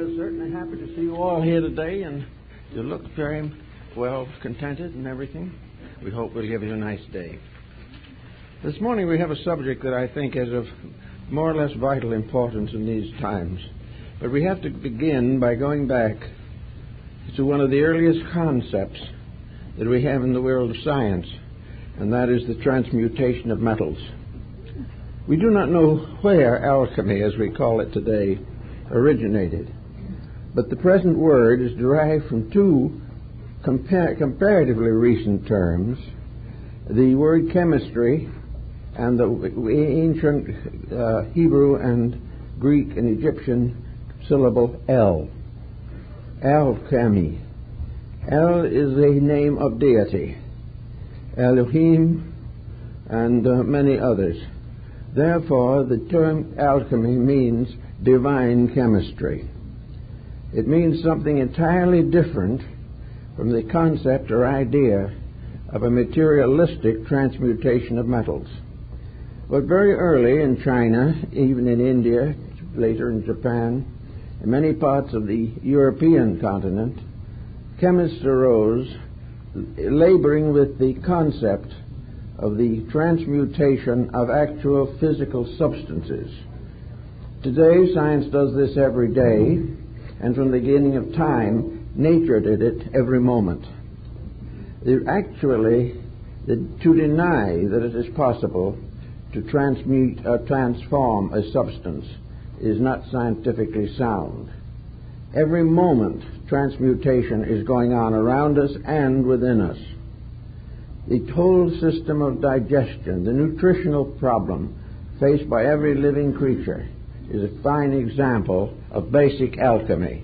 We're certainly happy to see you all here today, and you look very well contented and everything. We hope we'll give you a nice day. This morning we have a subject that I think is of more or less vital importance in these times. But we have to begin by going back to one of the earliest concepts that we have in the world of science, and that is the transmutation of metals. We do not know where alchemy, as we call it today, originated, but the present word is derived from two comparatively recent terms, the word chemistry and the ancient Hebrew and Greek and Egyptian syllable el. Alchemy. El is a name of deity, Elohim, and many others. Therefore, the term alchemy means divine chemistry. It means something entirely different from the concept or idea of a materialistic transmutation of metals. But very early in China, even in India, later in Japan, in many parts of the European continent, chemists arose laboring with the concept of the transmutation of actual physical substances. Today, science does this every day, and from the beginning of time, nature did it every moment. To deny that it is possible to transmute or transform a substance is not scientifically sound. Every moment, transmutation is going on around us and within us. The whole system of digestion, the nutritional problem faced by every living creature, is a fine example of basic alchemy,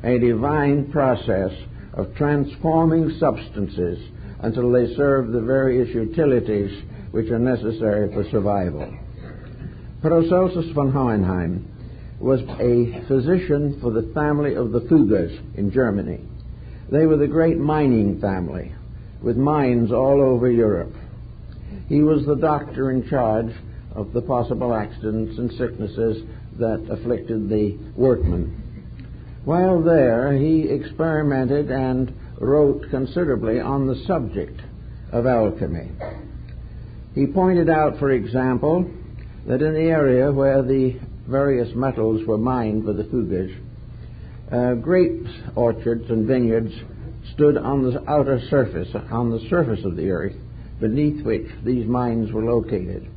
a divine process of transforming substances until they serve the various utilities which are necessary for survival. Paracelsus von Hohenheim was a physician for the family of the Fuggers in Germany. They were the great mining family, with mines all over Europe. He was the doctor in charge of the possible accidents and sicknesses that afflicted the workmen. While there, he experimented and wrote considerably on the subject of alchemy. He pointed out, for example, that in the area where the various metals were mined for the Fuggers, grape orchards and vineyards stood on the outer surface, on the surface of the earth, beneath which these mines were located.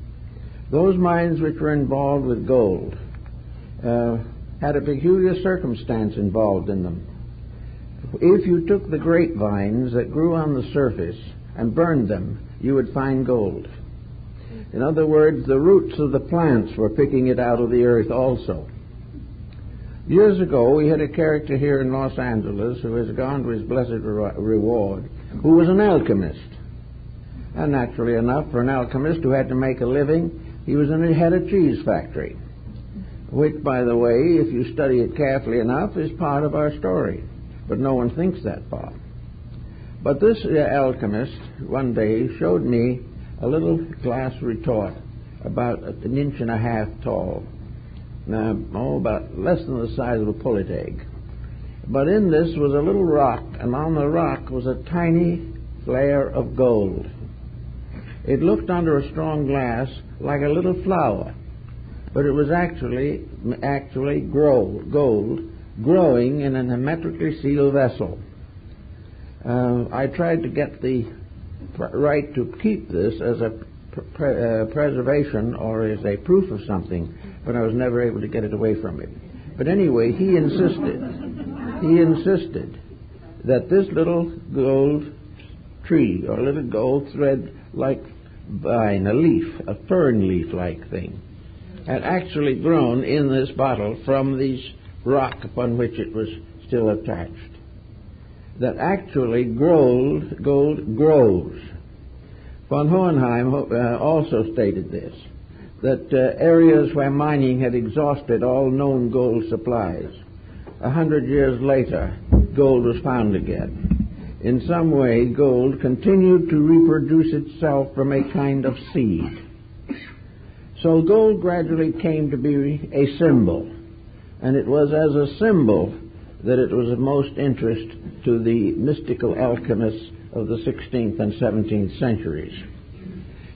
Those mines which were involved with gold had a peculiar circumstance involved in them. If you took the grapevines that grew on the surface and burned them, you would find gold. In other words, the roots of the plants were picking it out of the earth also. Years ago, we had a character here in Los Angeles who has gone to his blessed reward, who was an alchemist. And naturally enough, for an alchemist who had to make a living, he had a cheese factory, which, by the way, if you study it carefully enough, is part of our story. But no one thinks that far. But this alchemist one day showed me a little glass retort about an inch and a half tall. Now, about less than the size of a pullet egg. But in this was a little rock, and on the rock was a tiny flare of gold. It looked under a strong glass like a little flower, but it was actually gold growing in a hermetically sealed vessel. I tried to get the right to keep this as a preservation or as a proof of something, but I was never able to get it away from him. But anyway, he insisted that this little gold tree or little gold thread-like vine, a leaf, a fern leaf-like thing, had actually grown in this bottle from the rock upon which it was still attached. That actually gold grows. Von Hohenheim also stated this, that areas where mining had exhausted all known gold supplies, 100 years later, gold was found again. In some way, gold continued to reproduce itself from a kind of seed. So gold gradually came to be a symbol, and it was as a symbol that it was of most interest to the mystical alchemists of the 16th and 17th centuries.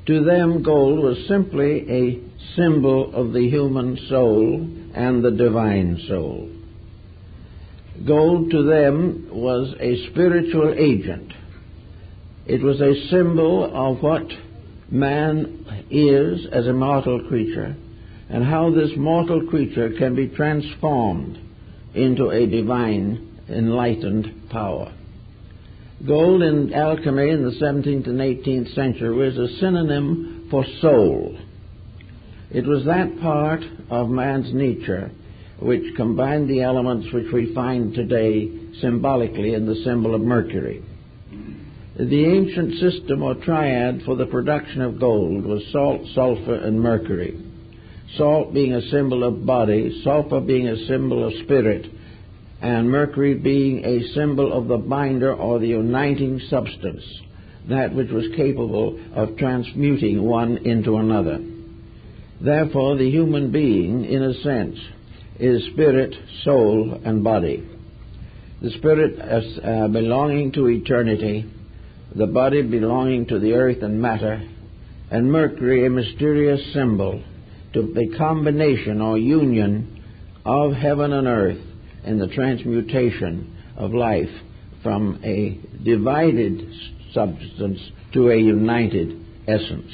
To them, gold was simply a symbol of the human soul and the divine soul. Gold to them was a spiritual agent. It was a symbol of what man is as a mortal creature and how this mortal creature can be transformed into a divine, enlightened power. Gold in alchemy in the 17th and 18th century was a synonym for soul. It was that part of man's nature which combined the elements which we find today symbolically in the symbol of Mercury. The ancient system or triad for the production of gold was salt, sulfur, and mercury. Salt being a symbol of body, sulfur being a symbol of spirit, and mercury being a symbol of the binder or the uniting substance, that which was capable of transmuting one into another. Therefore, the human being, in a sense, is spirit, soul, and body. The spirit as belonging to eternity, the body belonging to the earth and matter, and Mercury a mysterious symbol to the combination or union of heaven and earth in the transmutation of life from a divided substance to a united essence.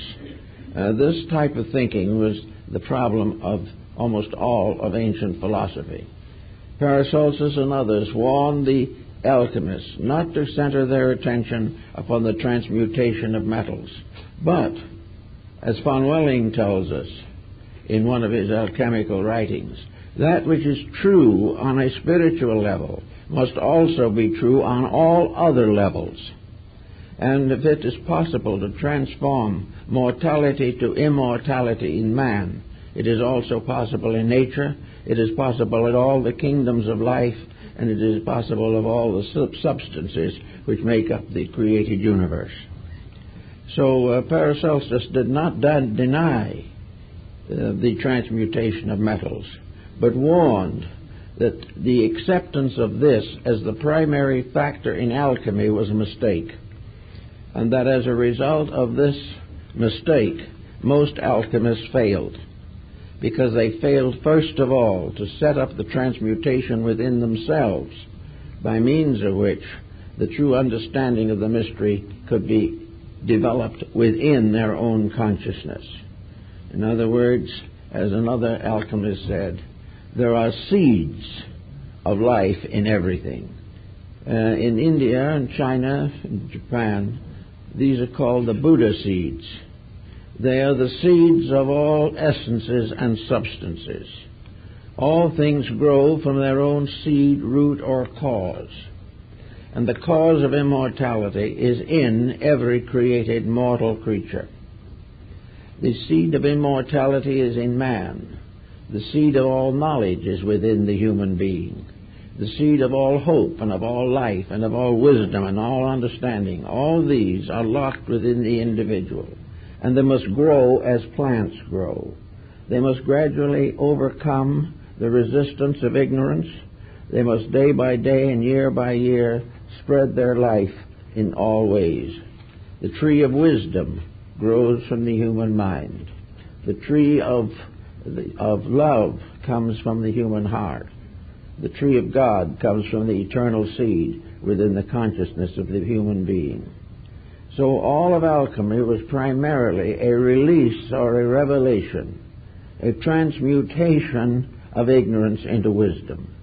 This type of thinking was the problem of almost all of ancient philosophy. Paracelsus and others warned the alchemists not to center their attention upon the transmutation of metals, but, as von Welling tells us in one of his alchemical writings, that which is true on a spiritual level must also be true on all other levels. And if it is possible to transform mortality to immortality in man, it is also possible in nature, it is possible in all the kingdoms of life, and it is possible of all the substances which make up the created universe. So Paracelsus did not deny the transmutation of metals, but warned that the acceptance of this as the primary factor in alchemy was a mistake, and that as a result of this mistake, most alchemists failed, because they failed first of all to set up the transmutation within themselves, by means of which the true understanding of the mystery could be developed within their own consciousness. In other words, as another alchemist said, there are seeds of life in everything. In India and China and Japan, these are called the Buddha seeds. They are the seeds of all essences and substances. All things grow from their own seed, root, or cause. And the cause of immortality is in every created mortal creature. The seed of immortality is in man. The seed of all knowledge is within the human being. The seed of all hope and of all life and of all wisdom and all understanding, all these are locked within the individual. And they must grow as plants grow. They must gradually overcome the resistance of ignorance. They must day by day and year by year spread their life in all ways. The tree of wisdom grows from the human mind. The tree of love comes from the human heart. The tree of God comes from the eternal seed within the consciousness of the human being. So all of alchemy was primarily a release or a revelation, a transmutation of ignorance into wisdom,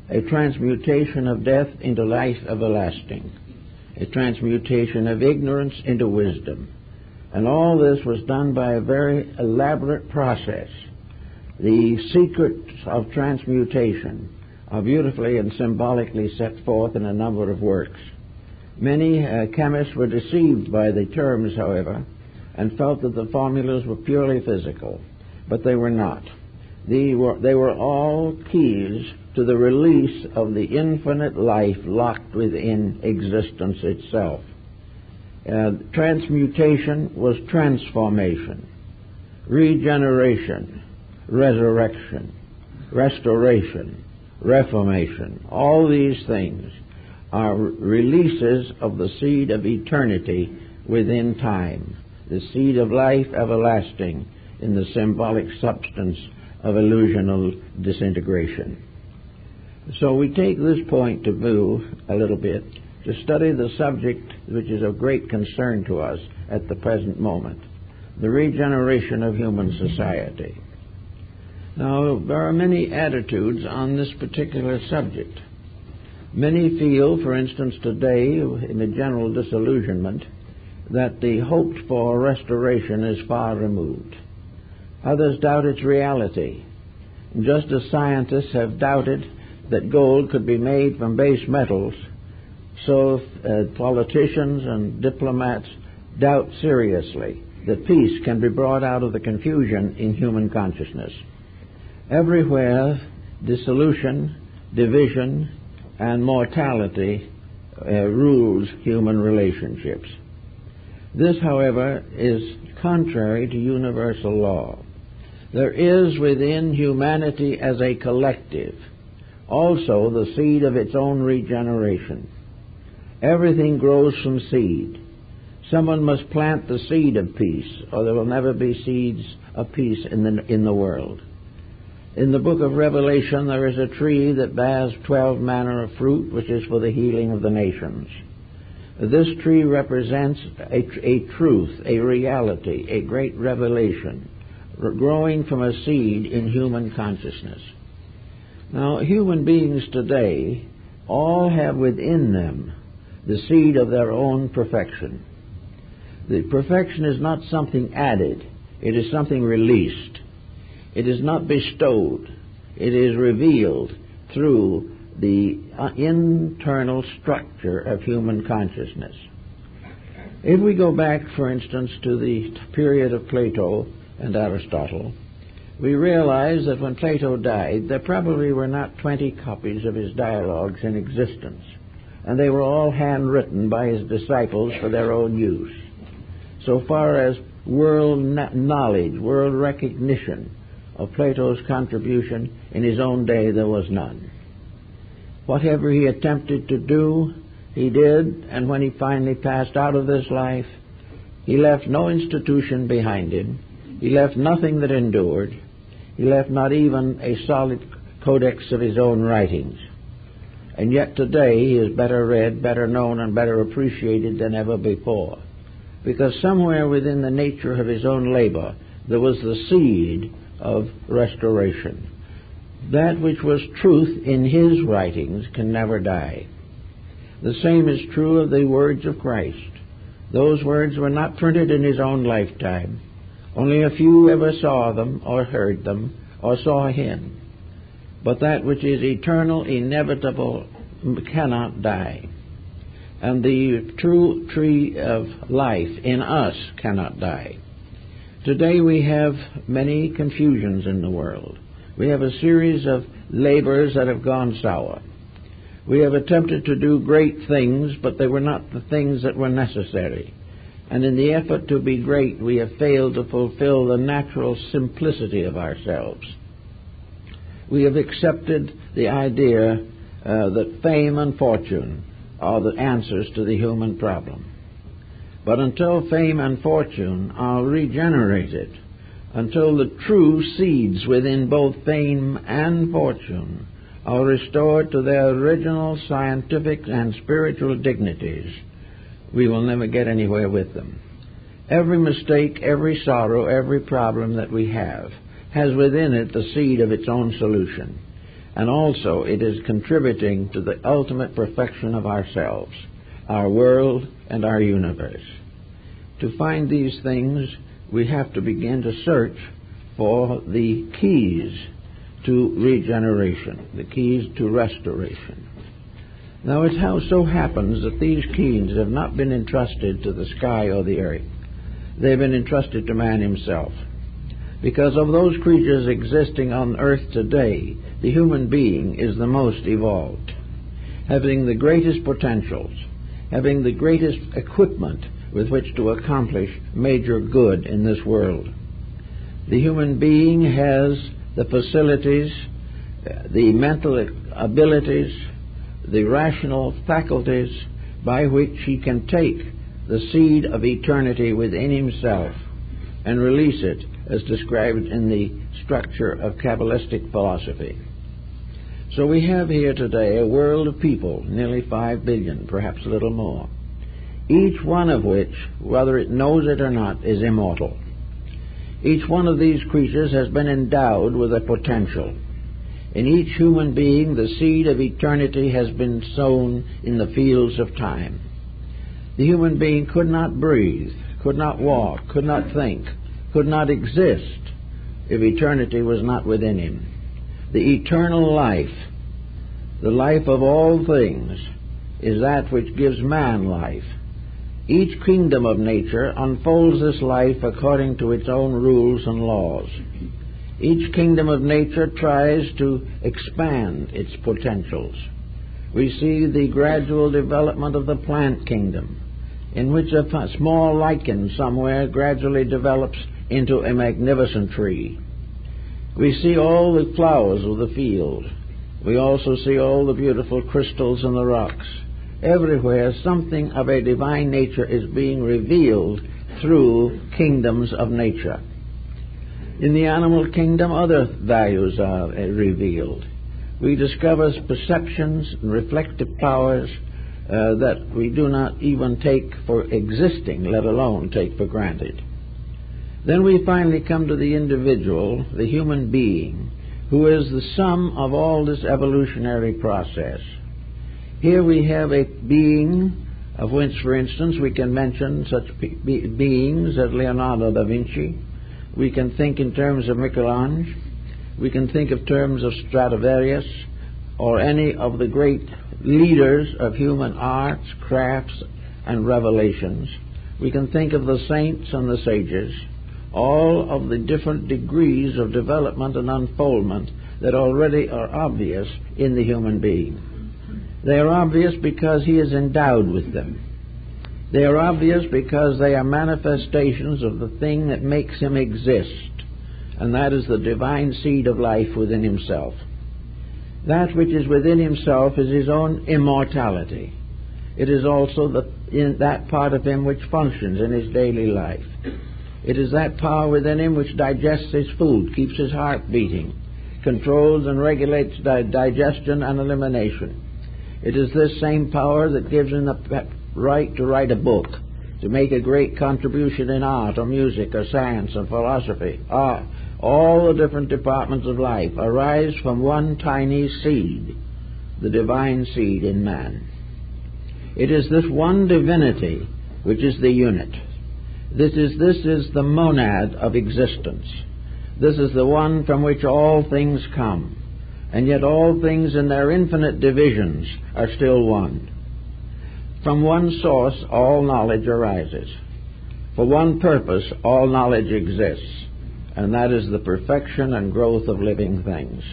a transmutation of death into life everlasting, a transmutation of ignorance into wisdom. And all this was done by a very elaborate process. The secrets of transmutation are beautifully and symbolically set forth in a number of works. Many chemists were deceived by the terms, however, and felt that the formulas were purely physical, but they were not. They were all keys to the release of the infinite life locked within existence itself. Transmutation was transformation, regeneration, resurrection, restoration, reformation. All these things are releases of the seed of eternity within time, the seed of life everlasting in the symbolic substance of illusional disintegration. So we take this point to view a little bit to study the subject which is of great concern to us at the present moment, the regeneration of human society. Now, there are many attitudes on this particular subject. Many feel, for instance, today, in a general disillusionment, that the hoped-for restoration is far removed. Others doubt its reality, just as scientists have doubted that gold could be made from base metals, so politicians and diplomats doubt seriously that peace can be brought out of the confusion in human consciousness. Everywhere, dissolution, division, and mortality rules human relationships. This, however, is contrary to universal law. There is within humanity as a collective also the seed of its own regeneration. Everything grows from seed. Someone must plant the seed of peace, or there will never be seeds of peace in the world. In the book of Revelation, there is a tree that bears 12 manner of fruit, which is for the healing of the nations. This tree represents a truth, a reality, a great revelation, growing from a seed in human consciousness. Now, human beings today all have within them the seed of their own perfection. The perfection is not something added. It is something released. It is not bestowed. It is revealed through the internal structure of human consciousness. If we go back, for instance, to the period of Plato and Aristotle, we realize that when Plato died, there probably were not 20 copies of his dialogues in existence, and they were all handwritten by his disciples for their own use. So far as world knowledge, world recognition of Plato's contribution in his own day, there was none. Whatever he attempted to do, he did, and when he finally passed out of this life, he left no institution behind him. He left nothing that endured. He left not even a solid codex of his own writings. And yet today he is better read, better known, and better appreciated than ever before, because somewhere within the nature of his own labor there was the seed of restoration. That which was truth in his writings can never die. The same is true of the words of Christ. Those words were not printed in his own lifetime. Only a few ever saw them or heard them or saw him. But that which is eternal, inevitable, cannot die. And the true tree of life in us cannot die. Today we have many confusions in the world. We have a series of labors that have gone sour. We have attempted to do great things, but they were not the things that were necessary. And in the effort to be great, we have failed to fulfill the natural simplicity of ourselves. We have accepted the idea that fame and fortune are the answers to the human problem. But until fame and fortune are regenerated, until the true seeds within both fame and fortune are restored to their original scientific and spiritual dignities, we will never get anywhere with them. Every mistake, every sorrow, every problem that we have has within it the seed of its own solution. And also it is contributing to the ultimate perfection of ourselves, our world, and our universe. To find these things, we have to begin to search for the keys to regeneration, the keys to restoration. Now, it so happens that these keys have not been entrusted to the sky or the earth. They've been entrusted to man himself. Because of those creatures existing on earth today, the human being is the most evolved, having the greatest potentials, having the greatest equipment with which to accomplish major good in this world. The human being has the facilities the mental abilities, the rational faculties by which he can take the seed of eternity within himself and release it as described in the structure of Kabbalistic philosophy. So we have here today a world of people, nearly 5 billion, perhaps a little more, each one of which, whether it knows it or not, is immortal. Each one of these creatures has been endowed with a potential. In each human being, the seed of eternity has been sown in the fields of time. The human being could not breathe, could not walk, could not think, could not exist if eternity was not within him. The eternal life, the life of all things, is that which gives man life. Each kingdom of nature unfolds this life according to its own rules and laws. Each kingdom of nature tries to expand its potentials. We see the gradual development of the plant kingdom, in which a small lichen somewhere gradually develops into a magnificent tree. We see all the flowers of the field. We also see all the beautiful crystals in the rocks. Everywhere something of a divine nature is being revealed through kingdoms of nature. In the animal kingdom, other values are revealed. We discover perceptions and reflective powers that we do not even take for existing, let alone take for granted. Then we finally come to the individual, the human being, who is the sum of all this evolutionary process. Here we have a being of which, for instance, we can mention such beings as Leonardo da Vinci. We can think in terms of Michelangelo. We can think of terms of Stradivarius or any of the great leaders of human arts, crafts, and revelations. We can think of the saints and the sages, all of the different degrees of development and unfoldment that already are obvious in the human being. They are obvious because he is endowed with them. They are obvious because they are manifestations of the thing that makes him exist, and that is the divine seed of life within himself. That which is within himself is his own immortality. It is also in that part of him which functions in his daily life. It is that power within him which digests his food, keeps his heart beating, controls and regulates digestion and elimination. It is this same power that gives him the right to write a book, to make a great contribution in art or music or science and philosophy. All the different departments of life arise from one tiny seed, the divine seed in man. It is this one divinity which is the unit. This is the monad of existence. This is the one from which all things come. And yet all things in their infinite divisions are still one. From one source all knowledge arises. For one purpose all knowledge exists, and that is the perfection and growth of living things.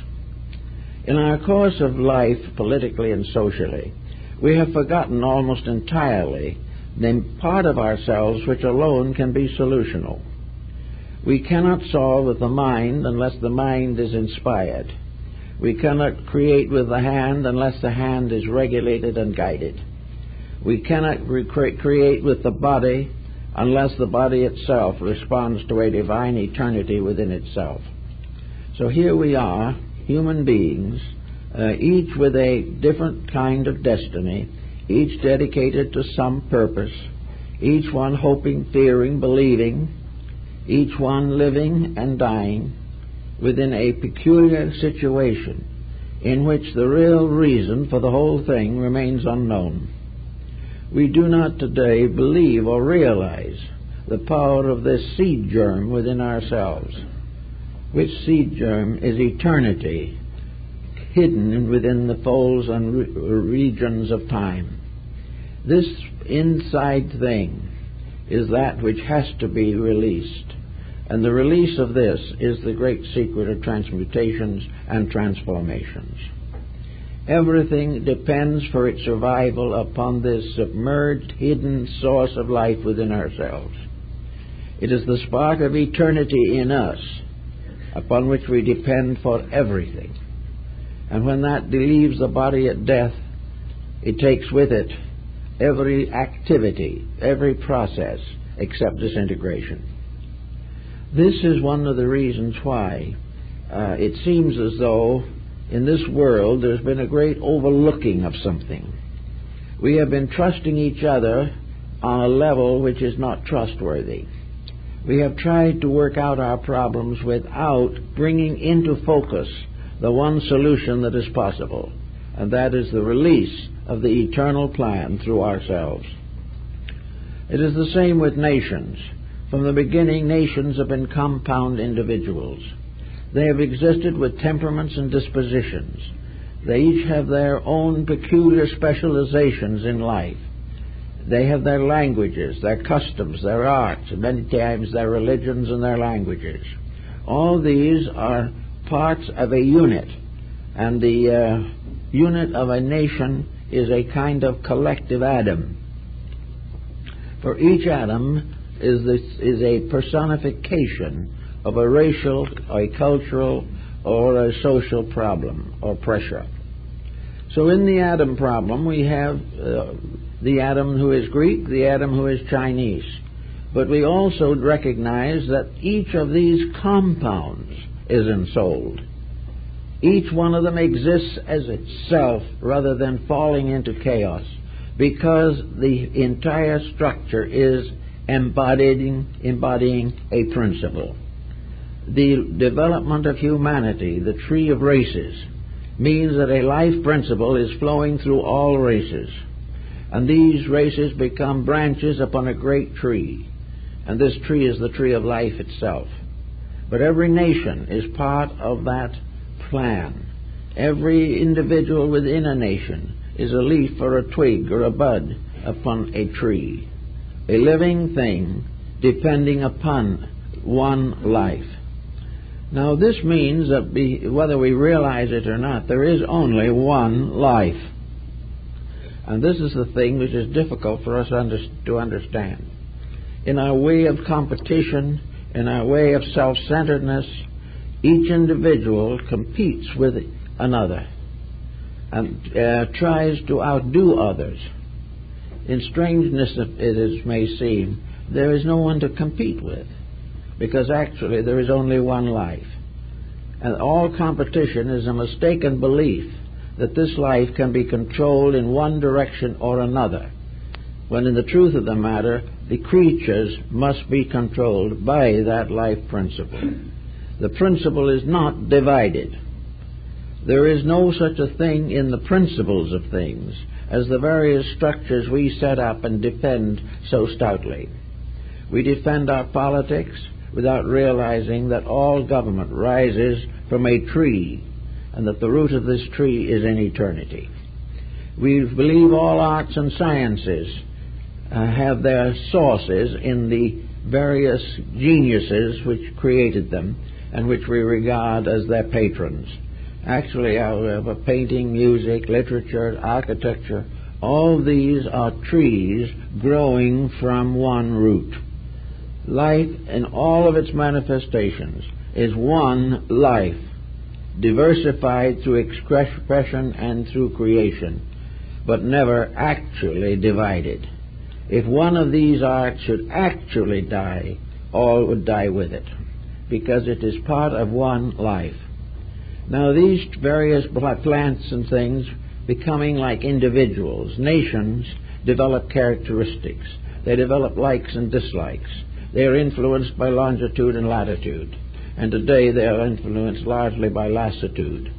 In our course of life, politically and socially, we have forgotten almost entirely the part of ourselves which alone can be solutional. We cannot solve with the mind unless the mind is inspired. We cannot create with the hand unless the hand is regulated and guided. We cannot create with the body unless the body itself responds to a divine eternity within itself. So here we are, human beings, each with a different kind of destiny, each dedicated to some purpose, each one hoping, fearing, believing, each one living and dying within a peculiar situation in which the real reason for the whole thing remains unknown. We do not today believe or realize the power of this seed germ within ourselves, which seed germ is eternity, hidden within the folds and regions of time. This inside thing is that which has to be released. And the release of this is the great secret of transmutations and transformations. Everything depends for its survival upon this submerged, hidden source of life within ourselves. It is the spark of eternity in us upon which we depend for everything. And when that leaves the body at death, it takes with it every activity, every process, except disintegration. This is one of the reasons why it seems as though in this world there's been a great overlooking of something. We have been trusting each other on a level which is not trustworthy. We have tried to work out our problems without bringing into focus the one solution that is possible, and that is the release of the eternal plan through ourselves. It is the same with nations. From the beginning, nations have been compound individuals. They have existed with temperaments and dispositions. They each have their own peculiar specializations in life. They have their languages, their customs, their arts, and many times their religions and their languages. All these are parts of a unit, and the unit of a nation is a kind of collective atom. For each atom is a personification of a racial, a cultural, or a social problem or pressure. So in the atom problem, we have the atom who is Greek, the atom who is Chinese. But we also recognize that each of these compounds is ensouled. Each one of them exists as itself rather than falling into chaos, because the entire structure is embodying a principle. The development of humanity, the tree of races, means that a life principle is flowing through all races. And these races become branches upon a great tree. And this tree is the tree of life itself. But every nation is part of that plan. Every individual within a nation is a leaf or a twig or a bud upon a tree. A living thing depending upon one life. Now this means that whether we realize it or not, there is only one life. And this is the thing which is difficult for us to understand. In our way of competition, in our way of self-centeredness, each individual competes with another and tries to outdo others. In strangeness it may seem, there is no one to compete with, because actually there is only one life. And all competition is a mistaken belief that this life can be controlled in one direction or another, when in the truth of the matter, the creatures must be controlled by that life principle. The principle is not divided. There is no such a thing in the principles of things as the various structures we set up and defend so stoutly. We defend our politics without realizing that all government rises from a tree, and that the root of this tree is in eternity. We believe all arts and sciences have their sources in the various geniuses which created them and which we regard as their patrons. Actually, our painting, music, literature, architecture, all these are trees growing from one root. Life in all of its manifestations is one life, diversified through expression and through creation, but never actually divided. If one of these arts should actually die, all would die with it, because it is part of one life. Now these various plants and things becoming like individuals, nations, develop characteristics. They develop likes and dislikes. They are influenced by longitude and latitude. And today they are influenced largely by lassitude.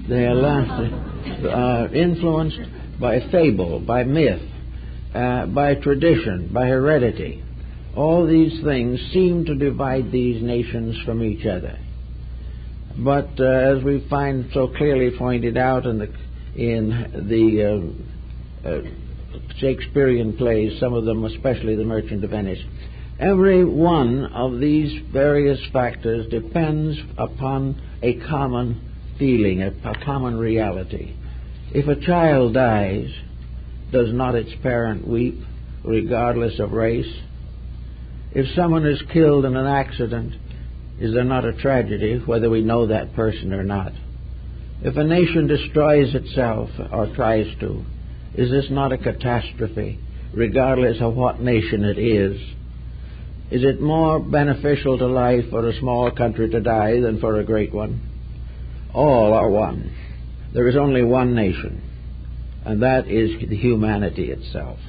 They are influenced by fable, by myth, by tradition, by heredity. All these things seem to divide these nations from each other. But as we find so clearly pointed out in the Shakespearean plays, some of them, especially The Merchant of Venice, every one of these various factors depends upon a common feeling, a common reality. If a child dies, does not its parent weep, regardless of race? If someone is killed in an accident, is there not a tragedy, whether we know that person or not? If a nation destroys itself or tries to, is this not a catastrophe, regardless of what nation it is? Is it more beneficial to life for a small country to die than for a great one? All are one. There is only one nation, and that is the humanity itself.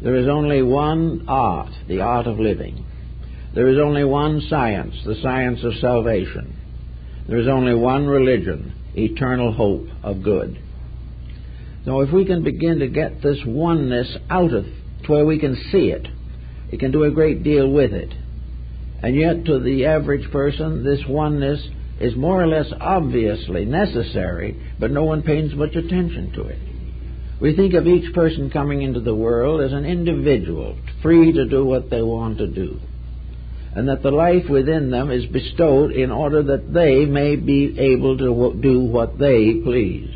There is only one art, the art of living. There is only one science, the science of salvation. There is only one religion, eternal hope of good. Now, if we can begin to get this oneness out of to where we can see it, it can do a great deal with it. And yet, to the average person, this oneness is more or less obviously necessary, but no one pays much attention to it. We think of each person coming into the world as an individual, free to do what they want to do, and that the life within them is bestowed in order that they may be able to do what they please.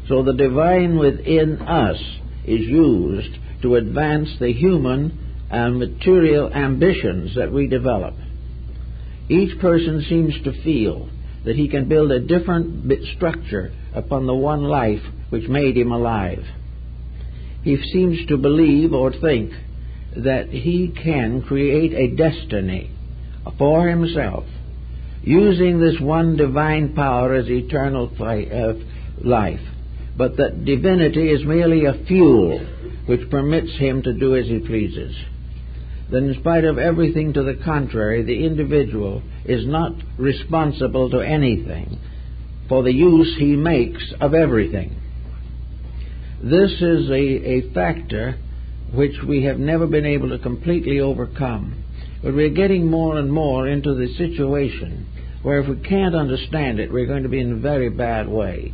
So the divine within us is used to advance the human and material ambitions that we develop. Each person seems to feel that he can build a different structure upon the one life which made him alive. He seems to believe or think that he can create a destiny for himself, using this one divine power as eternal life, but that divinity is merely a fuel which permits him to do as he pleases. That in spite of everything to the contrary, the individual is not responsible to anything for the use he makes of everything. This is a factor which we have never been able to completely overcome. But we're getting more and more into the situation where if we can't understand it, we're going to be in a very bad way.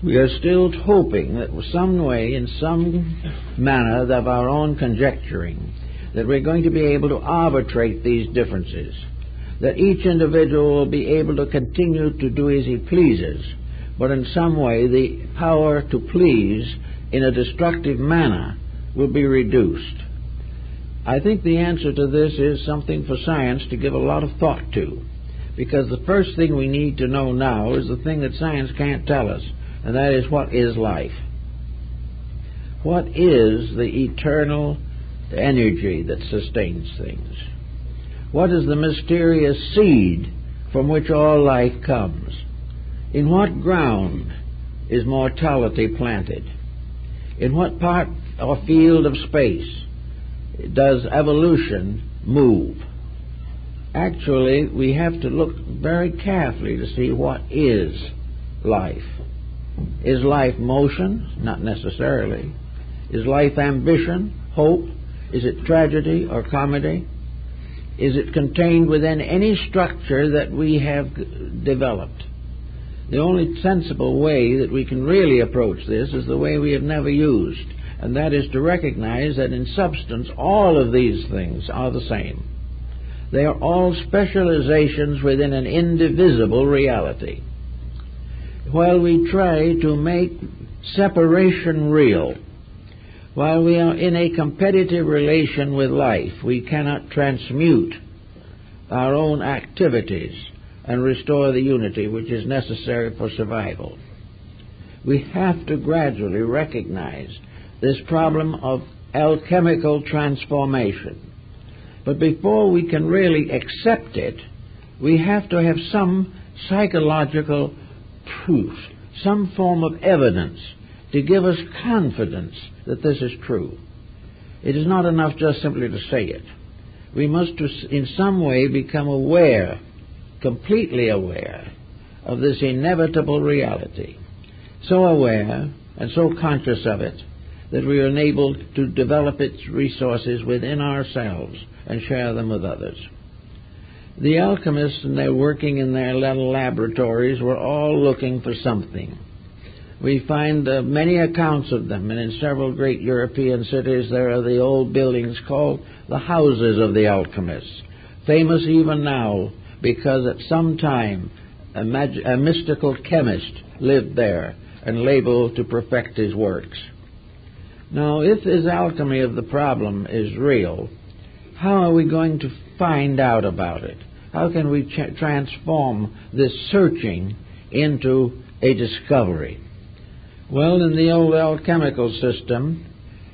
We are still hoping that some way, in some manner of our own conjecturing, that we're going to be able to arbitrate these differences, that each individual will be able to continue to do as he pleases, but in some way the power to please in a destructive manner will be reduced. I think the answer to this is something for science to give a lot of thought to, because the first thing we need to know now is the thing that science can't tell us, and that is, what is life? What is the eternal energy that sustains things? What is the mysterious seed from which all life comes? In what ground is mortality planted? In what part or field of space does evolution move? Actually, we have to look very carefully to see what is life. Is life motion? Not necessarily. Is life ambition, hope? Is it tragedy or comedy? Is it contained within any structure that we have developed? The only sensible way that we can really approach this is the way we have never used, and that is to recognize that in substance all of these things are the same. They are all specializations within an indivisible reality. While we try to make separation real, while we are in a competitive relation with life, we cannot transmute our own activities and restore the unity which is necessary for survival. We have to gradually recognize this problem of alchemical transformation. But before we can really accept it, we have to have some psychological proof, some form of evidence to give us confidence that this is true. It is not enough just simply to say it. We must in some way become aware, completely aware, of this inevitable reality. So aware and so conscious of it that we are enabled to develop its resources within ourselves and share them with others. The alchemists, and they're working in their little laboratories, were all looking for something. We find many accounts of them, and in several great European cities there are the old buildings called the houses of the alchemists, famous even now because at some time a mystical chemist lived there and labeled to perfect his works. Now, if this alchemy of the problem is real, how are we going to find out about it? How can we transform this searching into a discovery. Well, in the old alchemical system,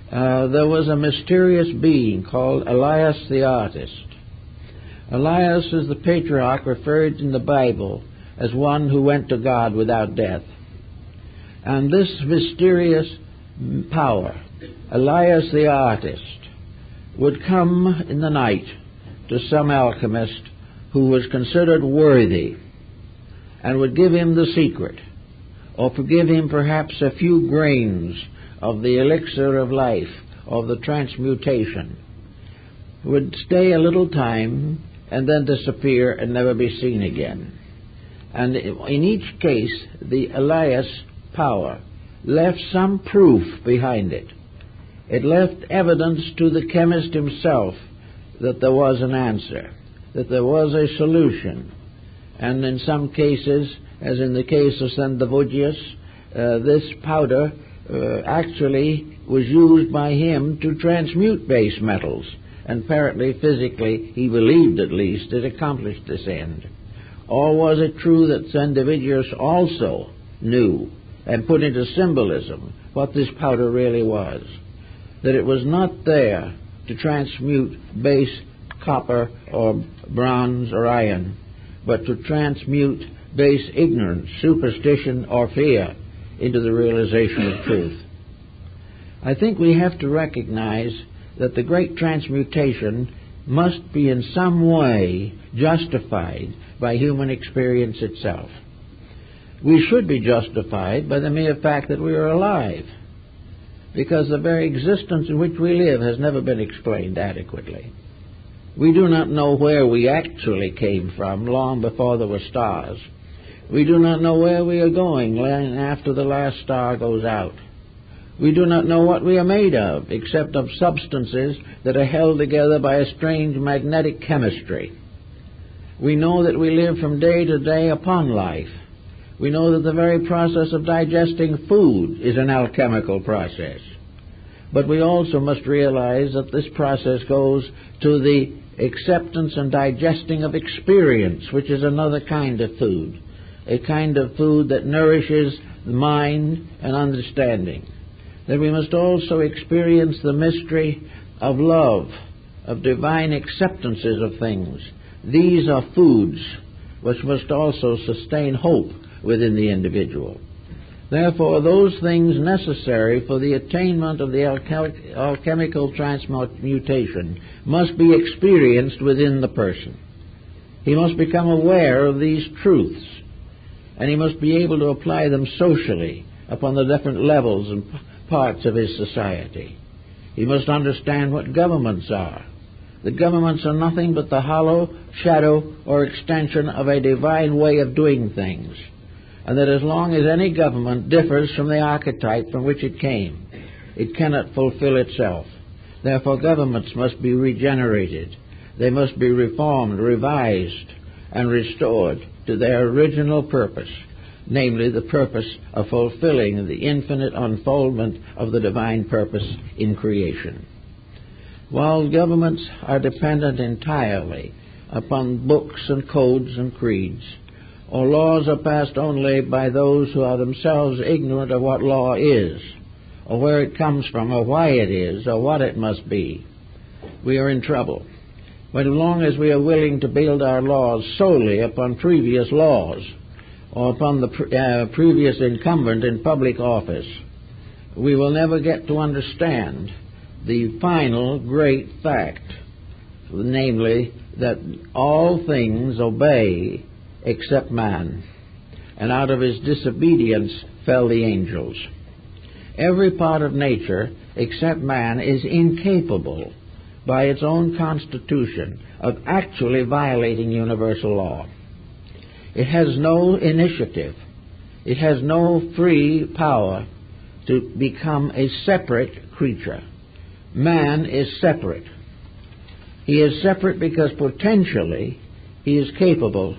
there was a mysterious being called Elias the artist. Elias is the patriarch referred in the Bible as one who went to God without death. And this mysterious power, Elias the artist, would come in the night to some alchemist who was considered worthy and would give him the secret, or forgive him perhaps a few grains of the elixir of life, of the transmutation, would stay a little time and then disappear and never be seen again. And in each case, the Elias power left some proof behind it. It left evidence to the chemist himself that there was an answer, that there was a solution. And in some cases, as in the case of Sendivogius, this powder actually was used by him to transmute base metals. And apparently, physically, he believed at least, it accomplished this end. Or was it true that Sendivogius also knew and put into symbolism what this powder really was? That it was not there to transmute base copper or bronze or iron, but to transmute base ignorance, superstition, or fear into the realization of truth. I think we have to recognize that the great transmutation must be in some way justified by human experience itself. We should be justified by the mere fact that we are alive, because the very existence in which we live has never been explained adequately. We do not know where we actually came from long before there were stars. We do not know where we are going after the last star goes out. We do not know what we are made of, except of substances that are held together by a strange magnetic chemistry. We know that we live from day to day upon life. We know that the very process of digesting food is an alchemical process. But we also must realize that this process goes to the acceptance and digesting of experience, which is another kind of food, a kind of food that nourishes the mind and understanding. That we must also experience the mystery of love, of divine acceptances of things. These are foods which must also sustain hope within the individual. Therefore, those things necessary for the attainment of the alchemical transmutation must be experienced within the person. He must become aware of these truths, and he must be able to apply them socially upon the different levels and parts of his society. He must understand what governments are. The governments are nothing but the hollow shadow or extension of a divine way of doing things, and that as long as any government differs from the archetype from which it came, it cannot fulfill itself. Therefore, governments must be regenerated. They must be reformed, revised, and restored to their original purpose, namely the purpose of fulfilling the infinite unfoldment of the divine purpose in creation. While governments are dependent entirely upon books and codes and creeds, or laws are passed only by those who are themselves ignorant of what law is, or where it comes from, or why it is, or what it must be, we are in trouble. But as long as we are willing to build our laws solely upon previous laws, or upon the previous incumbent in public office, we will never get to understand the final great fact, namely that all things obey except man, and out of his disobedience fell the angels. Every part of nature except man is incapable by its own constitution of actually violating universal law. It has no initiative. It has no free power to become a separate creature. Man is separate. He is separate because potentially he is capable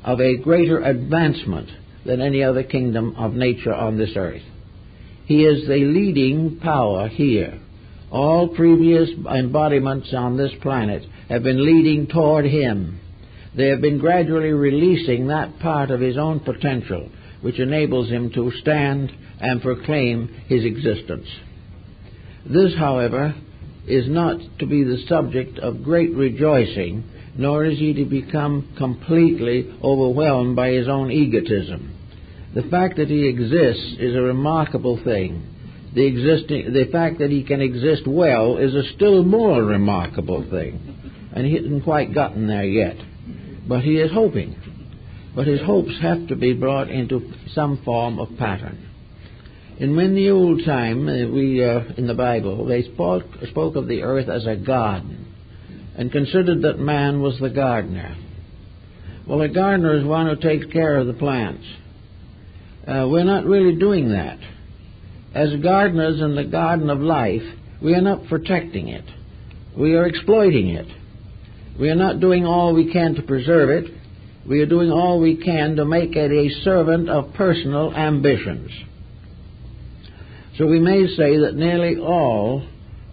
of a greater advancement than any other kingdom of nature on this earth. He is the leading power here. All previous embodiments on this planet have been leading toward him. they have been gradually releasing that part of his own potential which enables him to stand and proclaim his existence. This, however, is not to be the subject of great rejoicing, nor is he to become completely overwhelmed by his own egotism. The fact that he exists is a remarkable thing. The fact that he can exist well is a still more remarkable thing. And he hasn't quite gotten there yet. But he is hoping. But his hopes have to be brought into some form of pattern. In the old time, in the Bible, they spoke of the earth as a garden and considered that man was the gardener. Well, a gardener is one who takes care of the plants. We're not really doing that. As gardeners in the garden of life, we are not protecting it. We are exploiting it. We are not doing all we can to preserve it. We are doing all we can to make it a servant of personal ambitions. So we may say that nearly all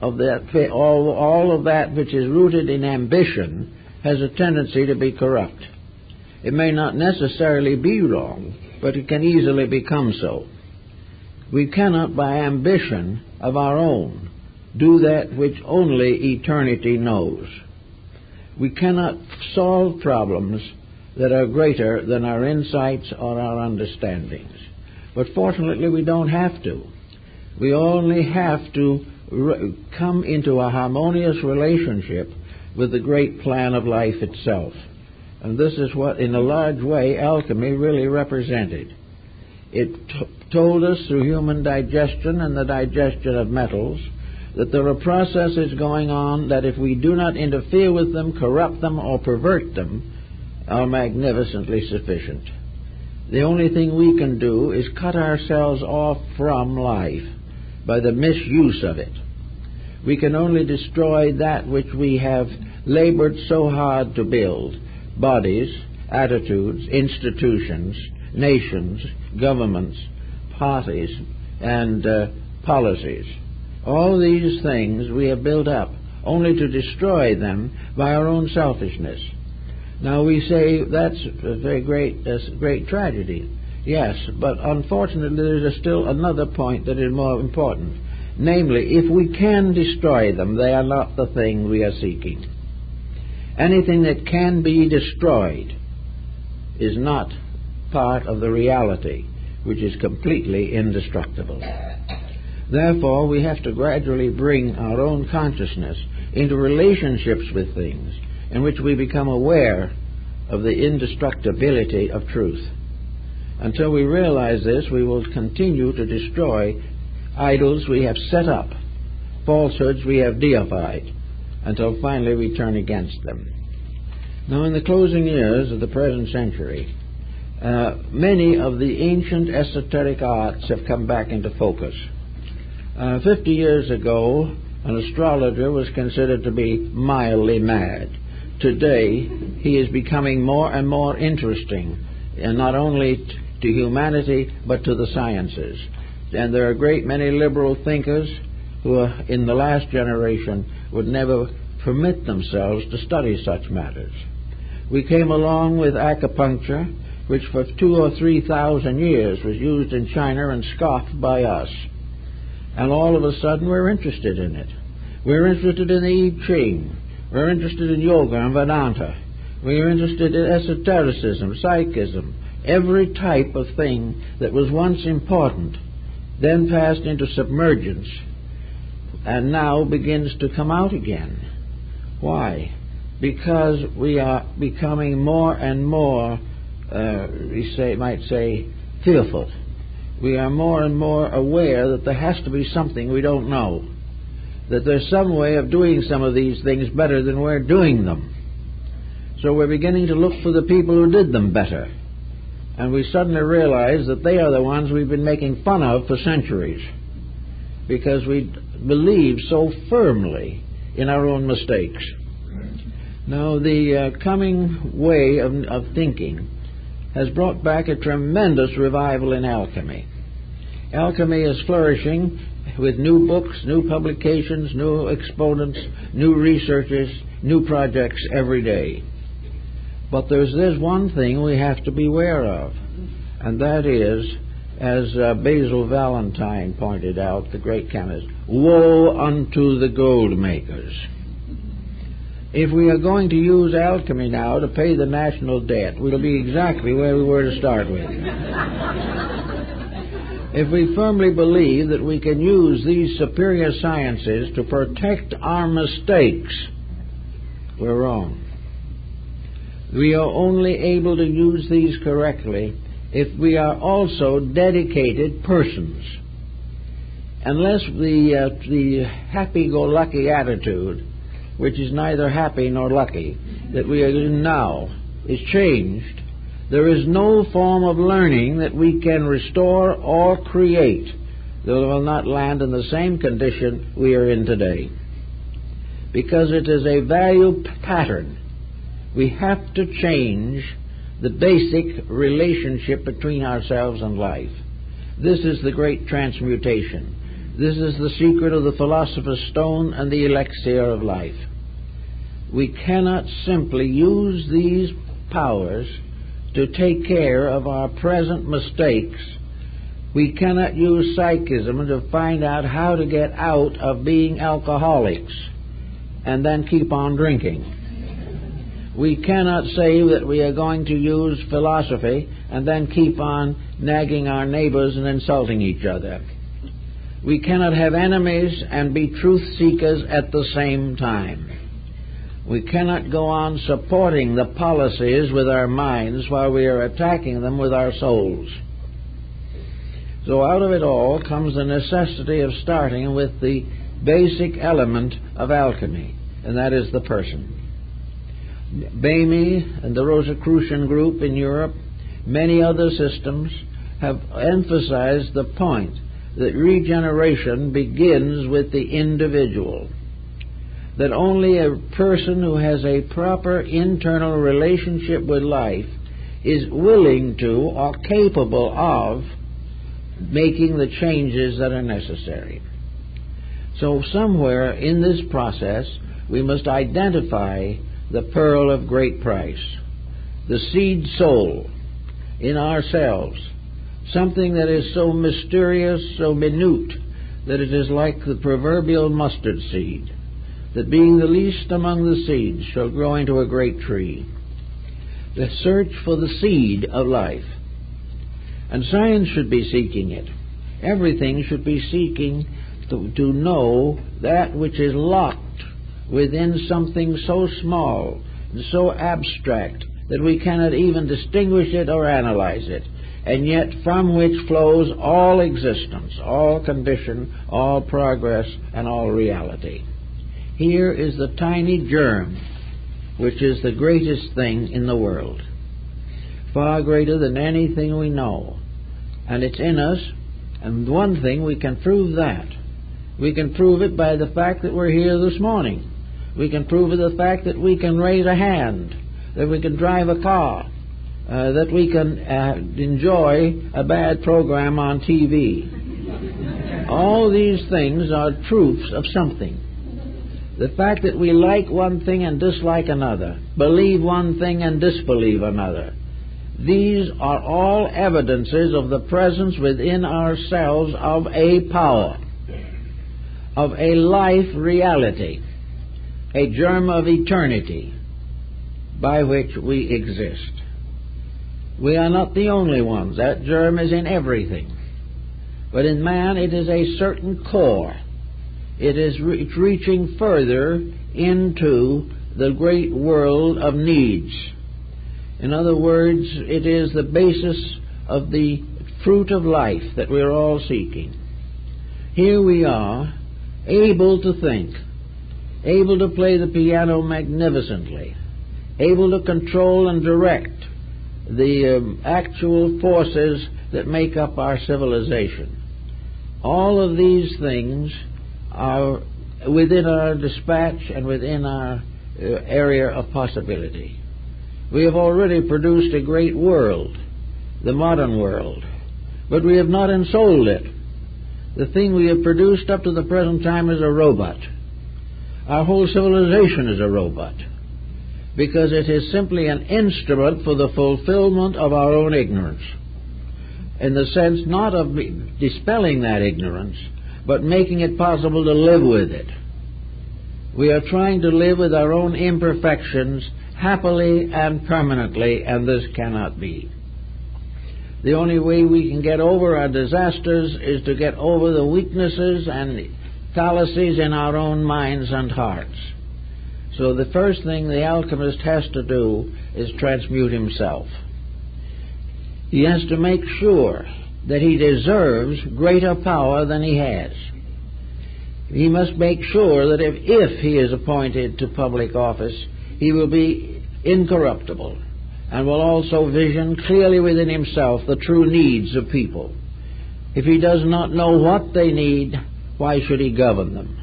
of that which is rooted in ambition has a tendency to be corrupt. It may not necessarily be wrong, but it can easily become so. We cannot, by ambition of our own, do that which only eternity knows. We cannot solve problems that are greater than our insights or our understandings. But fortunately, we don't have to. We only have to come into a harmonious relationship with the great plan of life itself. And this is what, in a large way, alchemy really represented. It told us through human digestion and the digestion of metals that there are processes going on that, if we do not interfere with them, corrupt them, or pervert them, are magnificently sufficient. The only thing we can do is cut ourselves off from life by the misuse of it. We can only destroy that which we have labored so hard to build: bodies, attitudes, institutions, nations, governments, parties, and policies. All these things we have built up only to destroy them by our own selfishness. Now we say that's a very great tragedy. Yes, but unfortunately there's still another point that is more important. Namely, if we can destroy them, they are not the thing we are seeking. Anything that can be destroyed is not part of the reality, which is completely indestructible. Therefore, we have to gradually bring our own consciousness into relationships with things in which we become aware of the indestructibility of truth. Until we realize this, we will continue to destroy idols we have set up, falsehoods we have deified, until finally we turn against them. Now, in the closing years of the present century, many of the ancient esoteric arts have come back into focus. 50 years ago, an astrologer was considered to be mildly mad. Today, he is becoming more and more interesting, and not only to humanity, but to the sciences. And there are a great many liberal thinkers who, in the last generation, would never permit themselves to study such matters. We came along with acupuncture, which for 2,000 or 3,000 years was used in China and scoffed by us. And all of a sudden we're interested in it. We're interested in the I Ching. We're interested in yoga and Vedanta. We're interested in esotericism, psychism, every type of thing that was once important, then passed into submergence, and now begins to come out again. Why? Because we are becoming more and more, might say, fearful. We are more and more aware that there has to be something we don't know, that there's some way of doing some of these things better than we're doing them. So we're beginning to look for the people who did them better. And we suddenly realize that they are the ones we've been making fun of for centuries, because we believe so firmly in our own mistakes. Now, the coming way of thinking has brought back a tremendous revival in alchemy. Alchemy is flourishing with new books, new publications, new exponents, new researches, new projects every day. But there's one thing we have to beware of, and that is, as Basil Valentine pointed out, the great chemist, woe unto the gold makers. If we are going to use alchemy now to pay the national debt, we'll be exactly where we were to start with. If we firmly believe that we can use these superior sciences to protect our mistakes, we're wrong. We are only able to use these correctly if we are also dedicated persons. Unless the happy-go-lucky attitude, which is neither happy nor lucky, that we are in now, is changed, there is no form of learning that we can restore or create that will not land in the same condition we are in today. Because it is a value pattern. We have to change the basic relationship between ourselves and life. This is the great transmutation. This is the secret of the philosopher's stone and the elixir of life. We cannot simply use these powers to take care of our present mistakes. We cannot use psychism to find out how to get out of being alcoholics and then keep on drinking. We cannot say that we are going to use philosophy and then keep on nagging our neighbors and insulting each other. We cannot have enemies and be truth seekers at the same time. We cannot go on supporting the policies with our minds while we are attacking them with our souls. So out of it all comes the necessity of starting with the basic element of alchemy, and that is the person. Bamey and the Rosicrucian group in Europe, many other systems, have emphasized the point that regeneration begins with the individual. That only a person who has a proper internal relationship with life is willing to or capable of making the changes that are necessary. So somewhere in this process we must identify the pearl of great price, the seed soul in ourselves, something that is so mysterious, so minute, that it is like the proverbial mustard seed, that being the least among the seeds shall grow into a great tree. The search for the seed of life. And science should be seeking it. Everything should be seeking to know that which is locked within something so small and so abstract that we cannot even distinguish it or analyze it, and yet from which flows all existence, all condition, all progress, and all reality. Here is the tiny germ, which is the greatest thing in the world, far greater than anything we know. And it's in us, and one thing, we can prove that. We can prove it by the fact that we're here this morning. We can prove it by the fact that we can raise a hand, that we can drive a car, that we can enjoy a bad program on TV. All these things are proofs of something. The fact that we like one thing and dislike another, believe one thing and disbelieve another, these are all evidences of the presence within ourselves of a power, of a life reality, a germ of eternity by which we exist. We are not the only ones. That germ is in everything. But in man it is a certain core. It's reaching further into the great world of needs. In other words, it is the basis of the fruit of life that we're all seeking. Here we are, able to think, able to play the piano magnificently, able to control and direct the actual forces that make up our civilization. All of these things are within our dispatch and within our area of possibility. We have already produced a great world, the modern world, but we have not ensouled it. The thing we have produced up to the present time is a robot. Our whole civilization is a robot. because it is simply an instrument for the fulfillment of our own ignorance, in the sense not of dispelling that ignorance, but making it possible to live with it. We are trying to live with our own imperfections happily and permanently, and this cannot be. The only way we can get over our disasters is to get over the weaknesses and fallacies in our own minds and hearts. So the first thing the alchemist has to do is transmute himself. He has to make sure that he deserves greater power than he has. He must make sure that if he is appointed to public office, he will be incorruptible and will also vision clearly within himself the true needs of people. If he does not know what they need, why should he govern them?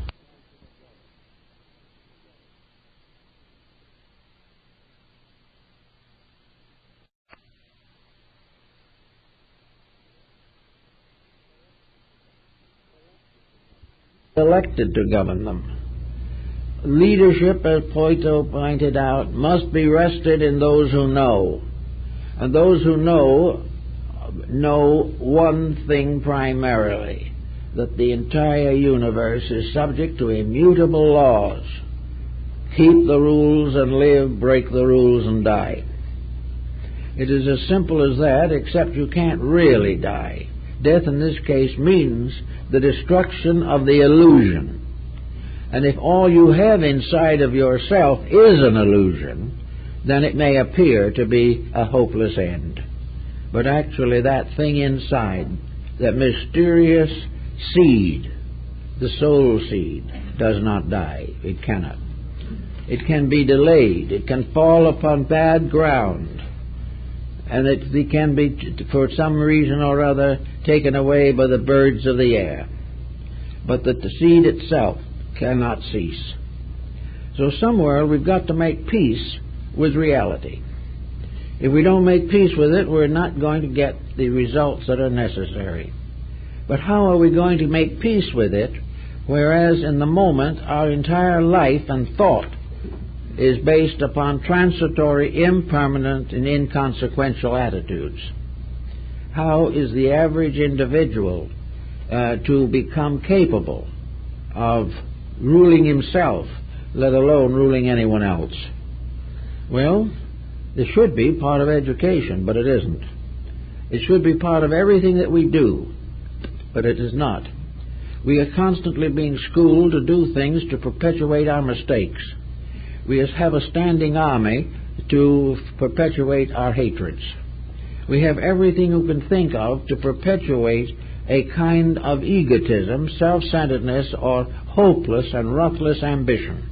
Elected to govern them. Leadership, as Plato pointed out, must be rested in those who know. And those who know one thing primarily, that the entire universe is subject to immutable laws. Keep the rules and live, break the rules and die. It is as simple as that, except you can't really die. Death in this case means the destruction of the illusion. And if all you have inside of yourself is an illusion, then it may appear to be a hopeless end. But actually that thing inside, that mysterious seed, the soul seed, does not die. It cannot. It can be delayed. It can fall upon bad ground. And it can be, for some reason or other, taken away by the birds of the air. But that the seed itself cannot cease. So somewhere we've got to make peace with reality. If we don't make peace with it, we're not going to get the results that are necessary. But how are we going to make peace with it, whereas in the moment our entire life and thought is based upon transitory, impermanent, and inconsequential attitudes? How is the average individual to become capable of ruling himself, let alone ruling anyone else? Well, this should be part of education, but it isn't. It should be part of everything that we do, but it is not. We are constantly being schooled to do things to perpetuate our mistakes. We have a standing army to perpetuate our hatreds. We have everything we can think of to perpetuate a kind of egotism, self-centeredness, or hopeless and ruthless ambition.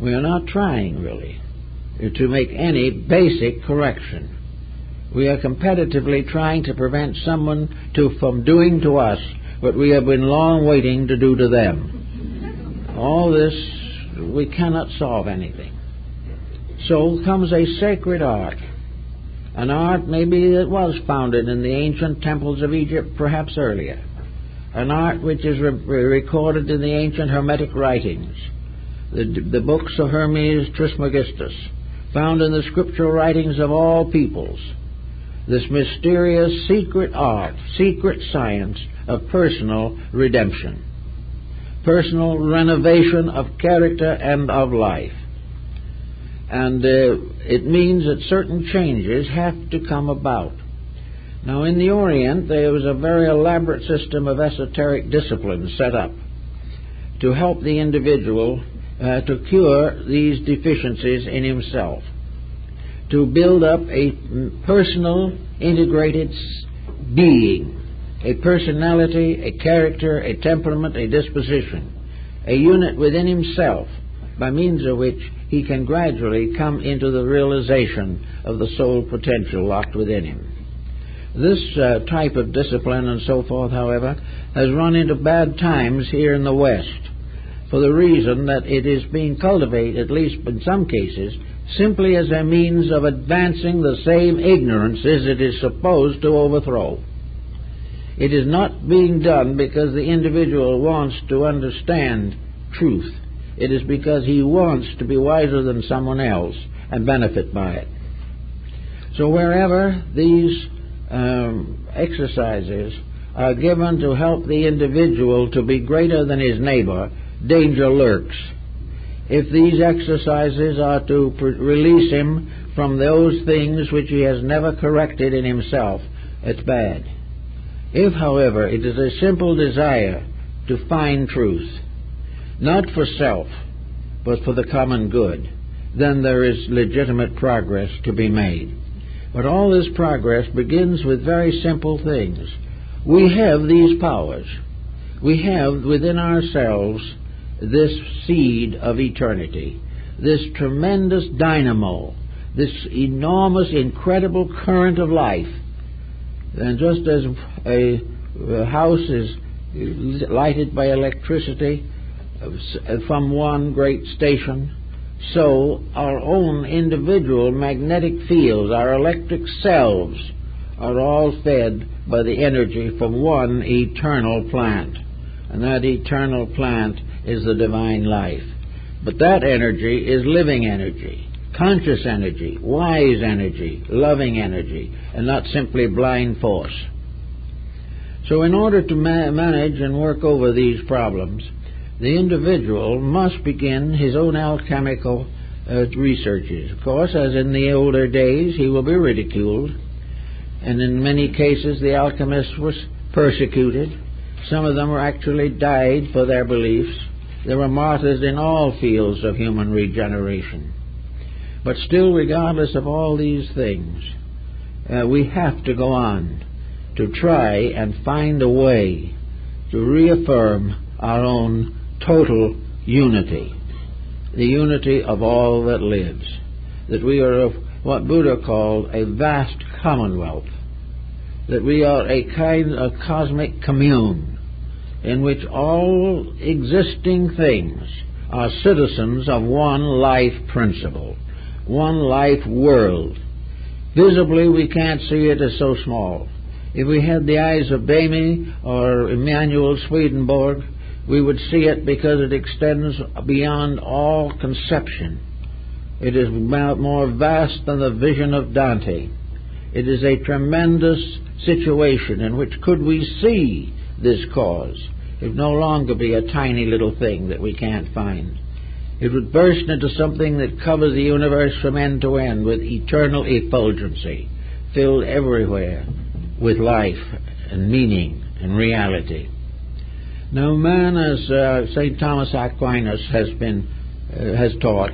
We are not trying, really, to make any basic correction. We are competitively trying to prevent someone from doing to us what we have been long waiting to do to them. All this, we cannot solve anything. So comes a sacred art. An art maybe that was founded in the ancient temples of Egypt, perhaps earlier. An art which is recorded in the ancient Hermetic writings, the books of Hermes Trismegistus, found in the scriptural writings of all peoples. This mysterious secret art, secret science of personal redemption, personal renovation of character and of life. And it means that certain changes have to come about. Now, in the Orient, there was a very elaborate system of esoteric disciplines set up to help the individual to cure these deficiencies in himself, to build up a personal, integrated being, a personality, a character, a temperament, a disposition, a unit within himself, by means of which he can gradually come into the realization of the soul potential locked within him. This type of discipline and so forth, however, has run into bad times here in the West, for the reason that it is being cultivated, at least in some cases, simply as a means of advancing the same ignorances it is supposed to overthrow. It is not being done because the individual wants to understand truth. it is because he wants to be wiser than someone else and benefit by it. So wherever these exercises are given to help the individual to be greater than his neighbor, danger lurks. If these exercises are to release him from those things which he has never corrected in himself, it's bad. If, however, it is a simple desire to find truth, not for self, but for the common good, then there is legitimate progress to be made. But all this progress begins with very simple things. We have these powers. We have within ourselves this seed of eternity, this tremendous dynamo, this enormous, incredible current of life. And just as a house is lighted by electricity from one great station, so our own individual magnetic fields, our electric selves, are all fed by the energy from one eternal plant. And that eternal plant is the divine life. But that energy is living energy, conscious energy, wise energy, loving energy, and not simply blind force. So in order to manage and work over these problems, the individual must begin his own alchemical researches. Of course, as in the older days, he will be ridiculed, and in many cases the alchemists were persecuted. Some of them actually died for their beliefs. There were martyrs in all fields of human regeneration. But still, regardless of all these things, we have to go on to try and find a way to reaffirm our own total unity, the unity of all that lives, that we are of what Buddha called a vast commonwealth, that we are a kind of cosmic commune in which all existing things are citizens of one life principle, one life world. Visibly, we can't see it as so small. If we had the eyes of Bamy or Emanuel Swedenborg, we would see it because it extends beyond all conception. It is more vast than the vision of Dante. It is a tremendous situation in which, could we see this cause, it would no longer be a tiny little thing that we can't find. It would burst into something that covers the universe from end to end with eternal effulgency, filled everywhere with life and meaning and reality. Now, man, as St. Thomas Aquinas has taught,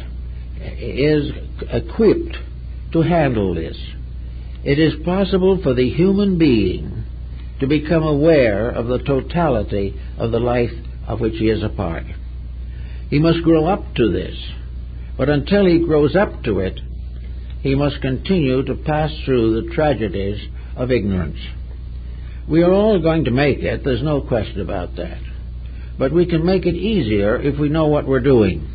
is equipped to handle this. It is possible for the human being to become aware of the totality of the life of which he is a part. He must grow up to this, but until he grows up to it, he must continue to pass through the tragedies of ignorance. We are all going to make it, there's no question about that. But we can make it easier if we know what we're doing.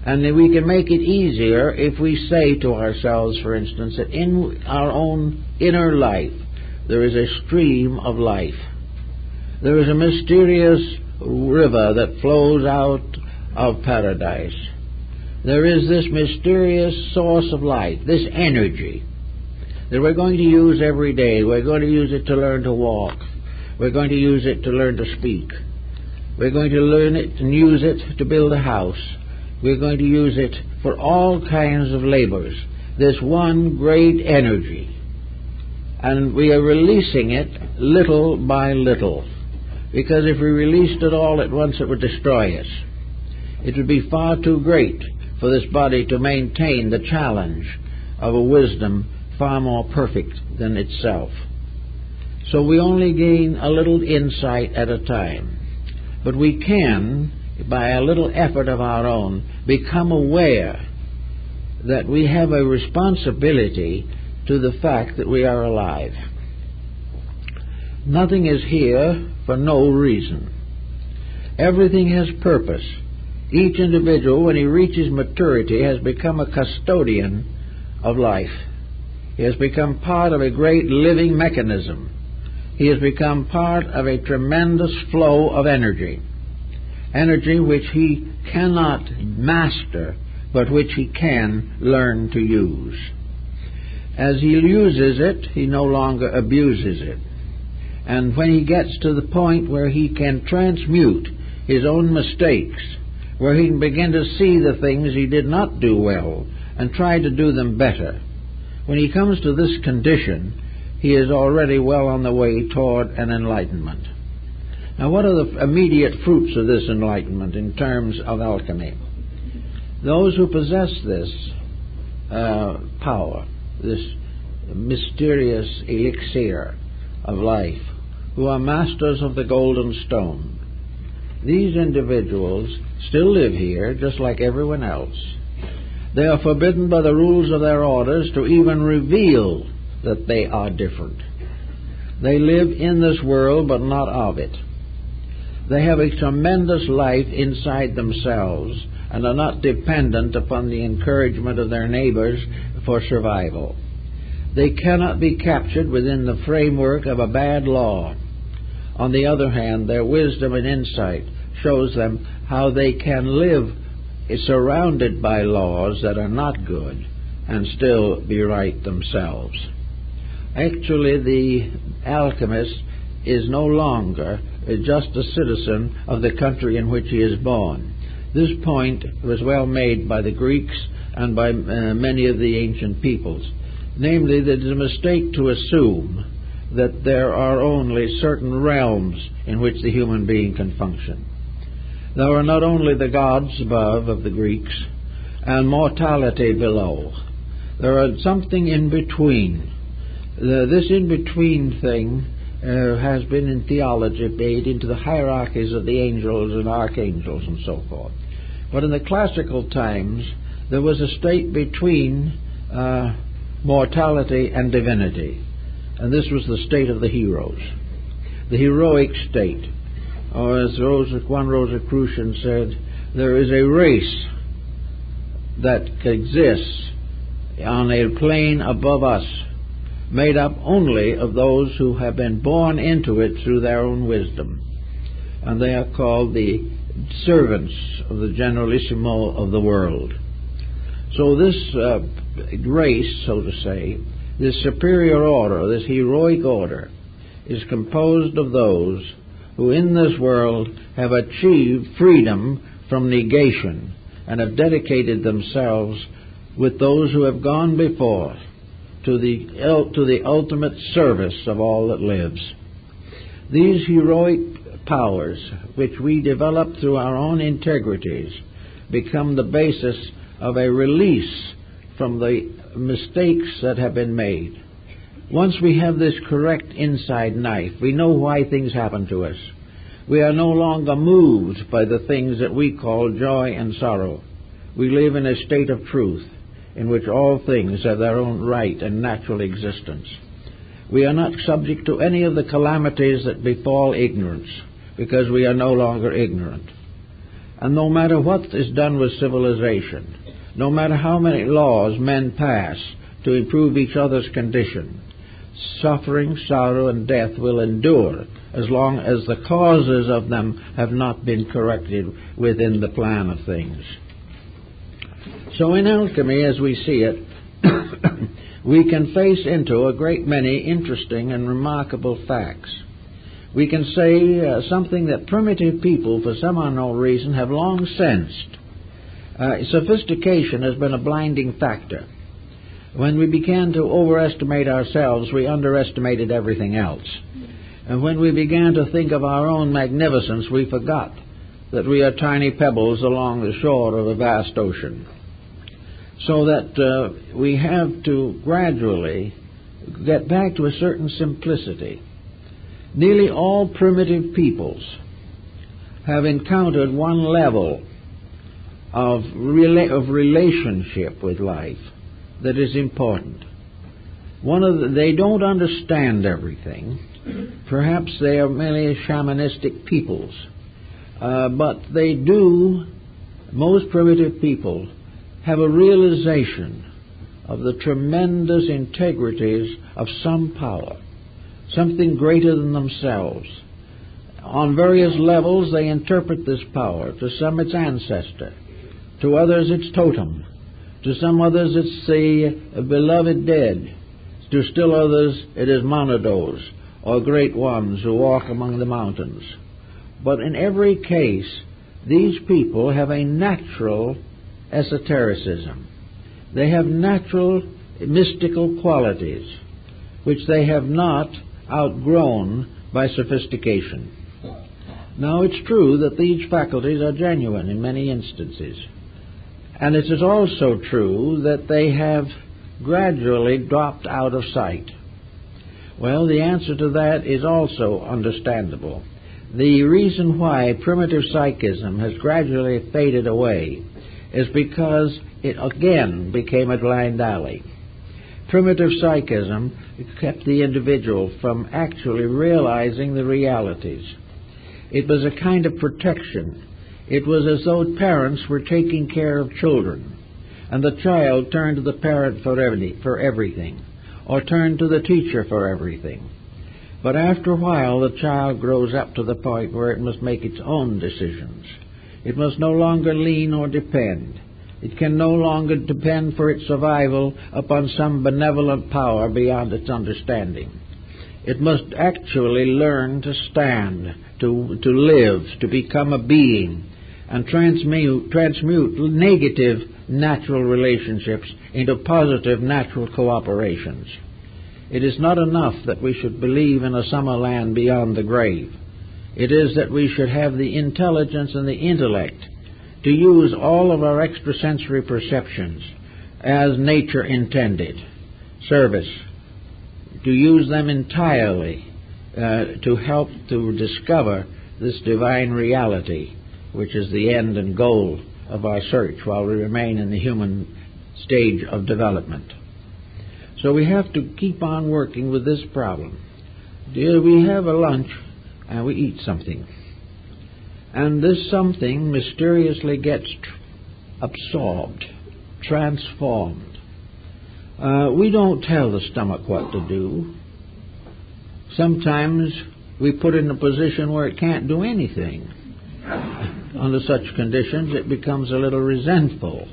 And we can make it easier if we say to ourselves, for instance, that in our own inner life there is a stream of life. There is a mysterious river that flows out of paradise. There is this mysterious source of life, this energy, that we're going to use every day. We're going to use it to learn to walk. We're going to use it to learn to speak. We're going to learn it and use it to build a house. We're going to use it for all kinds of labors. This one great energy. And we are releasing it little by little. Because if we released it all at once, it would destroy us. It would be far too great for this body to maintain the challenge of a wisdom far more perfect than itself. So we only gain a little insight at a time. But we can, by a little effort of our own, become aware that we have a responsibility to the fact that we are alive. Nothing is here for no reason. Everything has purpose. Each individual, when he reaches maturity, has become a custodian of life. He has become part of a great living mechanism. He has become part of a tremendous flow of energy. energy which he cannot master, but which he can learn to use. As he uses it, he no longer abuses it. And when he gets to the point where he can transmute his own mistakes, where he can begin to see the things he did not do well and try to do them better, when he comes to this condition, he is already well on the way toward an enlightenment. Now, what are the immediate fruits of this enlightenment in terms of alchemy? Those who possess this power, this mysterious elixir of life, who are masters of the golden stone, these individuals still live here just like everyone else. They are forbidden by the rules of their orders to even reveal that they are different. They live in this world but not of it. They have a tremendous life inside themselves and are not dependent upon the encouragement of their neighbors for survival. They cannot be captured within the framework of a bad law. On the other hand, their wisdom and insight shows them how they can live surrounded by laws that are not good and still be right themselves. Actually, the alchemist is no longer just a citizen of the country in which he is born. This point was well made by the Greeks and by many of the ancient peoples. Namely, that it is a mistake to assume that there are only certain realms in which the human being can function. There are not only the gods above of the Greeks and mortality below. There are something in between. This in-between thing has been in theology made into the hierarchies of the angels and archangels and so forth. But in the classical times, there was a state between mortality and divinity. And this was the state of the heroes, the heroic state. Or as one Rosicrucian said, there is a race that exists on a plane above us, made up only of those who have been born into it through their own wisdom. And they are called the servants of the generalissimo of the world. So this race, so to say, this superior order, this heroic order, is composed of those who in this world have achieved freedom from negation and have dedicated themselves with those who have gone before to the ultimate service of all that lives. These heroic powers, which we develop through our own integrities, become the basis of a release from the mistakes that have been made. Once we have this correct inside knife, we know why things happen to us. We are no longer moved by the things that we call joy and sorrow. We live in a state of truth in which all things have their own right and natural existence. We are not subject to any of the calamities that befall ignorance, because we are no longer ignorant. And no matter what is done with civilization, no matter how many laws men pass to improve each other's condition, suffering, sorrow, and death will endure as long as the causes of them have not been corrected within the plan of things. So in alchemy, as we see it, we can face into a great many interesting and remarkable facts. We can say something that primitive people, for some unknown reason, have long sensed. Sophistication has been a blinding factor. When we began to overestimate ourselves, we underestimated everything else. And when we began to think of our own magnificence, we forgot that we are tiny pebbles along the shore of a vast ocean. So that we have to gradually get back to a certain simplicity. Nearly all primitive peoples have encountered one level of relationship with life that is important. They don't understand everything. Perhaps they are merely shamanistic peoples. But they do, most primitive people, have a realization of the tremendous integrities of some power, something greater than themselves. On various levels they interpret this power. To some it's ancestor, to others it's totem, to some others it's the beloved dead, to still others it is monados, or great ones who walk among the mountains. But in every case, these people have a natural esotericism. They have natural mystical qualities, which they have not outgrown by sophistication. Now, it's true that these faculties are genuine in many instances, and it is also true that they have gradually dropped out of sight. Well, the answer to that is also understandable. The reason why primitive psychism has gradually faded away is because it again became a blind alley. Primitive psychism kept the individual from actually realizing the realities. It was a kind of protection. It was as though parents were taking care of children, and the child turned to the parent for everything, or turned to the teacher for everything. But after a while, the child grows up to the point where it must make its own decisions. It must no longer lean or depend. It can no longer depend for its survival upon some benevolent power beyond its understanding. It must actually learn to stand, to live, to become a being, and transmute negative natural relationships into positive natural cooperations. It is not enough that we should believe in a summer land beyond the grave. It is that we should have the intelligence and the intellect to use all of our extrasensory perceptions as nature intended. Service. To use them entirely to help to discover this divine reality, which is the end and goal of our search while we remain in the human stage of development. So we have to keep on working with this problem. We have a lunch and we eat something. And this something mysteriously gets absorbed, transformed. We don't tell the stomach what to do. Sometimes we put it in a position where it can't do anything. Under such conditions, it becomes a little resentful.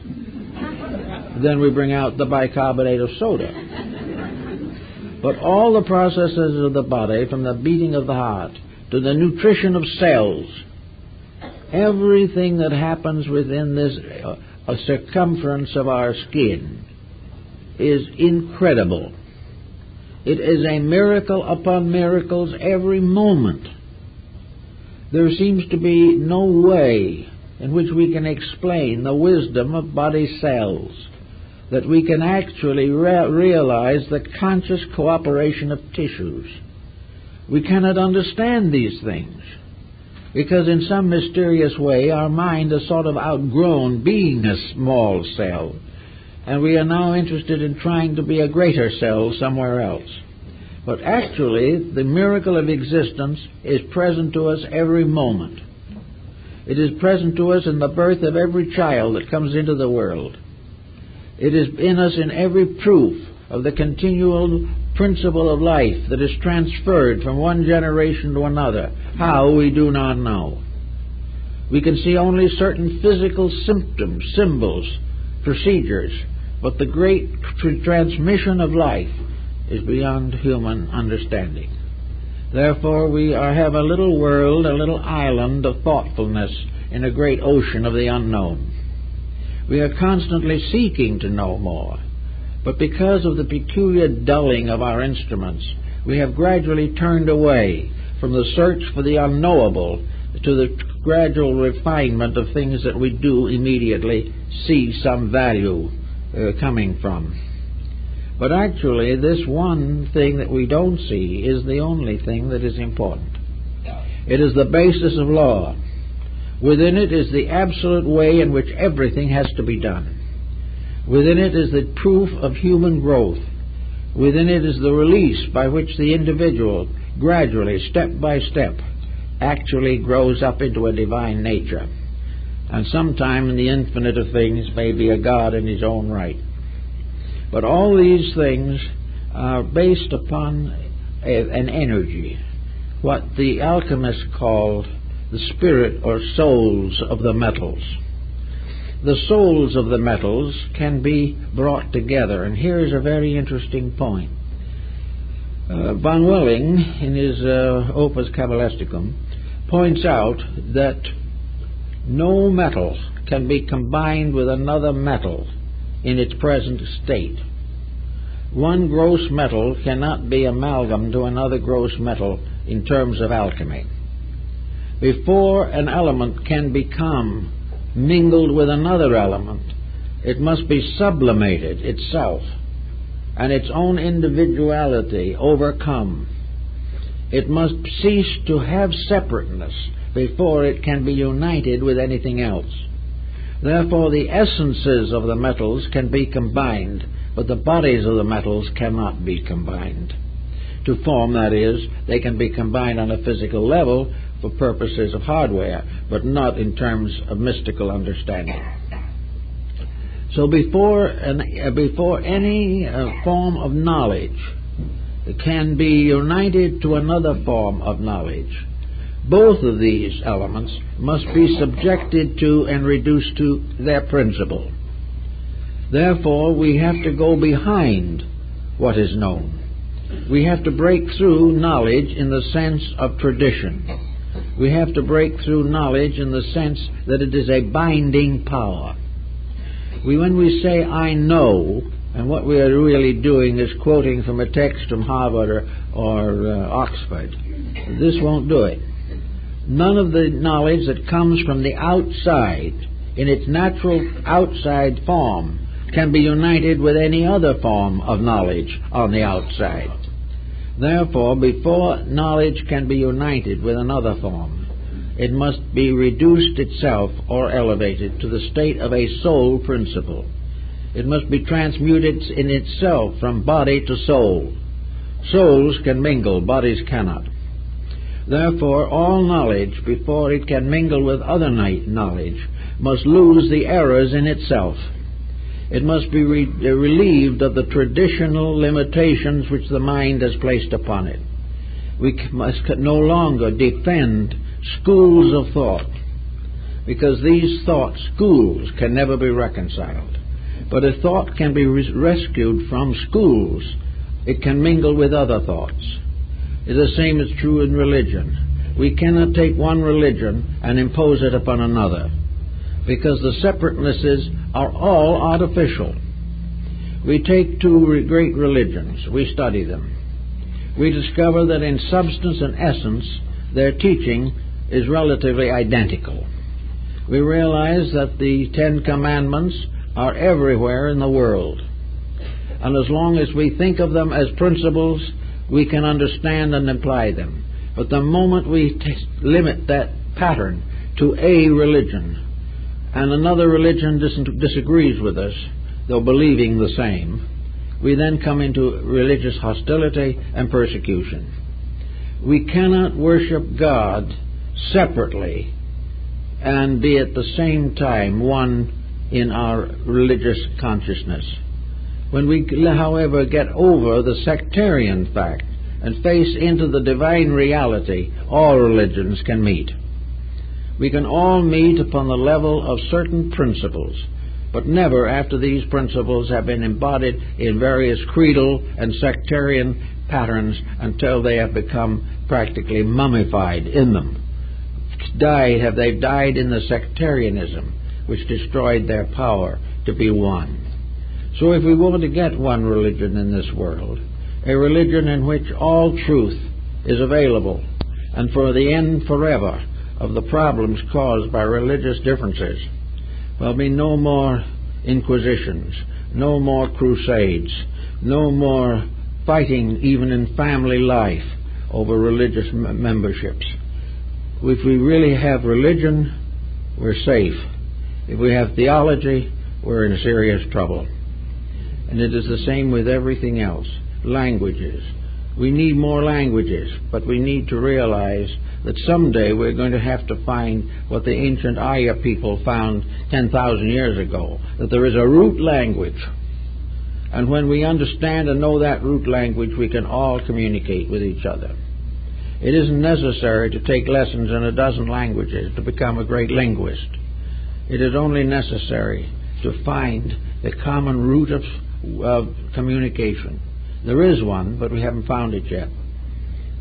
Then we bring out the bicarbonate of soda. But all the processes of the body, from the beating of the heart to the nutrition of cells, everything that happens within this circumference of our skin is incredible. It is a miracle upon miracles every moment. There seems to be no way in which we can explain the wisdom of body cells, that we can actually realize the conscious cooperation of tissues. We cannot understand these things, because in some mysterious way our mind has sort of outgrown being a small cell, and we are now interested in trying to be a greater cell somewhere else. But actually, the miracle of existence is present to us every moment. It is present to us in the birth of every child that comes into the world. It is in us in every proof of the continual principle of life that is transferred from one generation to another. How, we do not know. We can see only certain physical symptoms, symbols, procedures, but the great transmission of life is beyond human understanding. Therefore, we have a little world, a little island of thoughtfulness in a great ocean of the unknown. We are constantly seeking to know more, but because of the peculiar dulling of our instruments, we have gradually turned away from the search for the unknowable to the gradual refinement of things that we do immediately see some value coming from. But actually, this one thing that we don't see is the only thing that is important. It is the basis of law. Within it is the absolute way in which everything has to be done. Within it is the proof of human growth. Within it is the release by which the individual gradually, step by step, actually grows up into a divine nature. And sometime in the infinite of things may be a God in his own right. But all these things are based upon an energy what the alchemists called the spirit or souls of the metals. The souls of the metals can be brought together, and here is a very interesting point. Von Welling, in his Opus Kabbalisticum, points out that no metal can be combined with another metal in its present state. One gross metal cannot be amalgam to another gross metal in terms of alchemy. Before an element can become mingled with another element, it must be sublimated itself and its own individuality overcome. It must cease to have separateness before it can be united with anything else. Therefore, the essences of the metals can be combined, but the bodies of the metals cannot be combined. To form, that is, they can be combined on a physical level for purposes of hardware, but not in terms of mystical understanding. So before any form of knowledge can be united to another form of knowledge, both of these elements must be subjected to and reduced to their principle. Therefore, we have to go behind what is known. We have to break through knowledge in the sense of tradition. We have to break through knowledge in the sense that it is a binding power. When we say, I know, and what we are really doing is quoting from a text from Harvard or Oxford, this won't do it. None of the knowledge that comes from the outside, in its natural outside form, can be united with any other form of knowledge on the outside. Therefore, before knowledge can be united with another form, it must be reduced itself or elevated to the state of a soul principle. It must be transmuted in itself from body to soul. Souls can mingle, bodies cannot. Therefore, all knowledge, before it can mingle with other knowledge, must lose the errors in itself. It must be relieved of the traditional limitations which the mind has placed upon it. We must no longer defend schools of thought, because these thought schools can never be reconciled. But if thought can be rescued from schools, it can mingle with other thoughts. The same is true in religion. We cannot take one religion and impose it upon another, because the separatenesses are all artificial. We take two great religions, we study them. We discover that in substance and essence, their teaching is relatively identical. We realize that the Ten Commandments are everywhere in the world. And as long as we think of them as principles, we can understand and apply them. But the moment we limit that pattern to a religion, and another religion disagrees with us, though believing the same, we then come into religious hostility and persecution. We cannot worship God separately and be at the same time one in our religious consciousness. When we, however, get over the sectarian fact and face into the divine reality, all religions can meet. We can all meet upon the level of certain principles, but never after these principles have been embodied in various creedal and sectarian patterns until they have become practically mummified in them. Have they died in the sectarianism which destroyed their power to be one. So if we want to get one religion in this world, a religion in which all truth is available, and for the end forever of the problems caused by religious differences, there'll be no more inquisitions, no more crusades, no more fighting even in family life over religious memberships. If we really have religion, we're safe. If we have theology, we're in serious trouble. And it is the same with everything else. Languages. We need more languages, but we need to realize that someday we're going to have to find what the ancient Aya people found 10,000 years ago, that there is a root language. And when we understand and know that root language, we can all communicate with each other. It isn't necessary to take lessons in a dozen languages to become a great linguist. It is only necessary to find the common root of communication. There is one, but we haven't found it yet.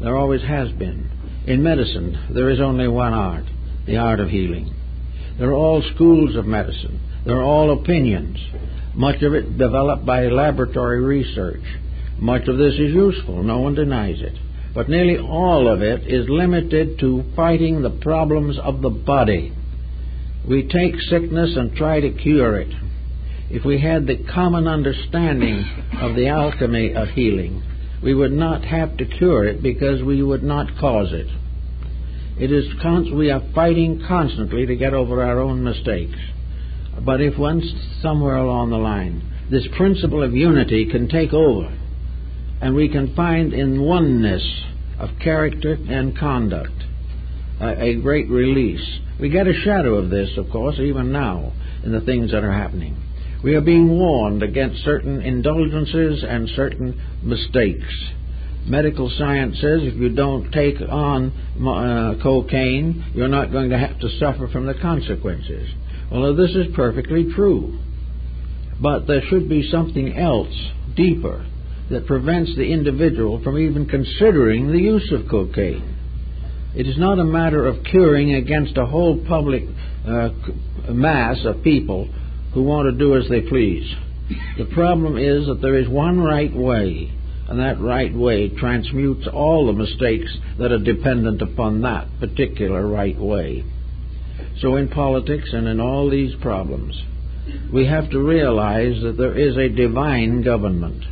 There always has been. In medicine, there is only one art, the art of healing. There are all schools of medicine. There are all opinions. Much of it developed by laboratory research. Much of this is useful. No one denies it. But nearly all of it is limited to fighting the problems of the body. We take sickness and try to cure it. If we had the common understanding of the alchemy of healing, we would not have to cure it because we would not cause it. We are fighting constantly to get over our own mistakes. But if once somewhere along the line this principle of unity can take over, and we can find in oneness of character and conduct a great release. We get a shadow of this, of course, even now in the things that are happening. We are being warned against certain indulgences and certain mistakes. Medical science says if you don't take on cocaine, you're not going to have to suffer from the consequences. Well, this is perfectly true. But there should be something else, deeper, that prevents the individual from even considering the use of cocaine. It is not a matter of curing against a whole public mass of people who want to do as they please. The problem is that there is one right way, and that right way transmutes all the mistakes that are dependent upon that particular right way. So in politics and in all these problems, we have to realize that there is a divine government.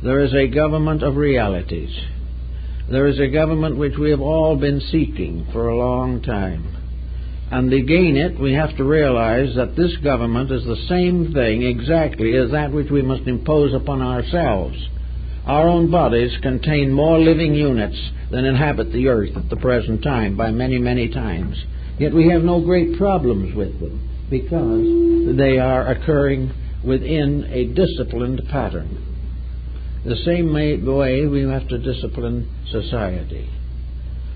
There is a government of realities. There is a government which we have all been seeking for a long time. And to gain it, we have to realize that this government is the same thing exactly as that which we must impose upon ourselves. Our own bodies contain more living units than inhabit the earth at the present time by many, many times. Yet we have no great problems with them because they are occurring within a disciplined pattern. The same way we have to discipline society.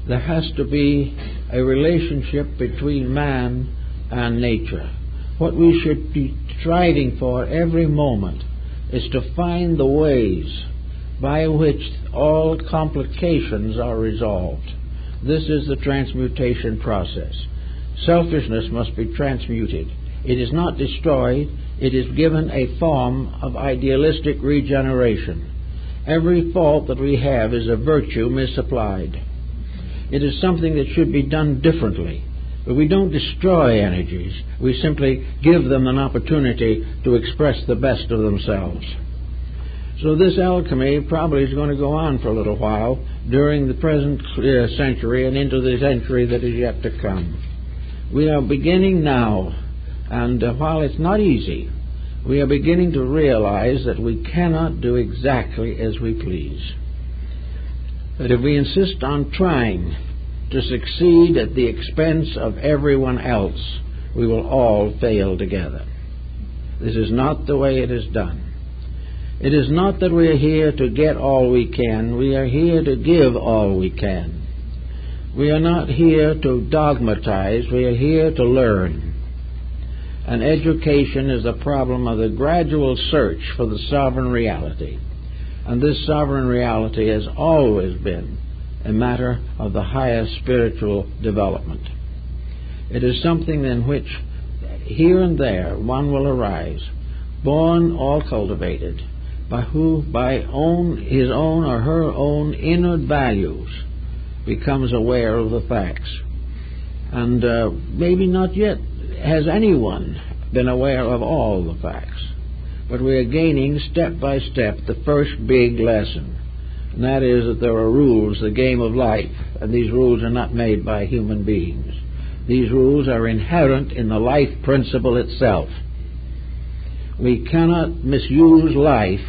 There has to be a relationship between man and nature. What we should be striving for every moment is to find the ways by which all complications are resolved. This is the transmutation process. Selfishness must be transmuted. It is not destroyed. It is given a form of idealistic regeneration. Every fault that we have is a virtue misapplied. It is something that should be done differently. But we don't destroy energies. We simply give them an opportunity to express the best of themselves. So this alchemy probably is going to go on for a little while during the present century and into the century that is yet to come. We are beginning now, and while it's not easy, we are beginning to realize that we cannot do exactly as we please. That if we insist on trying to succeed at the expense of everyone else, we will all fail together. This is not the way it is done. It is not that we are here to get all we can. We are here to give all we can. We are not here to dogmatize. We are here to learn. And education is the problem of the gradual search for the sovereign reality. And this sovereign reality has always been a matter of the highest spiritual development. It is something in which here and there one will arise, born or cultivated, by his own or her own inward values becomes aware of the facts. And maybe not yet has anyone been aware of all the facts. But we are gaining step by step the first big lesson. And that is that there are rules, the game of life, and these rules are not made by human beings. These rules are inherent in the life principle itself. We cannot misuse life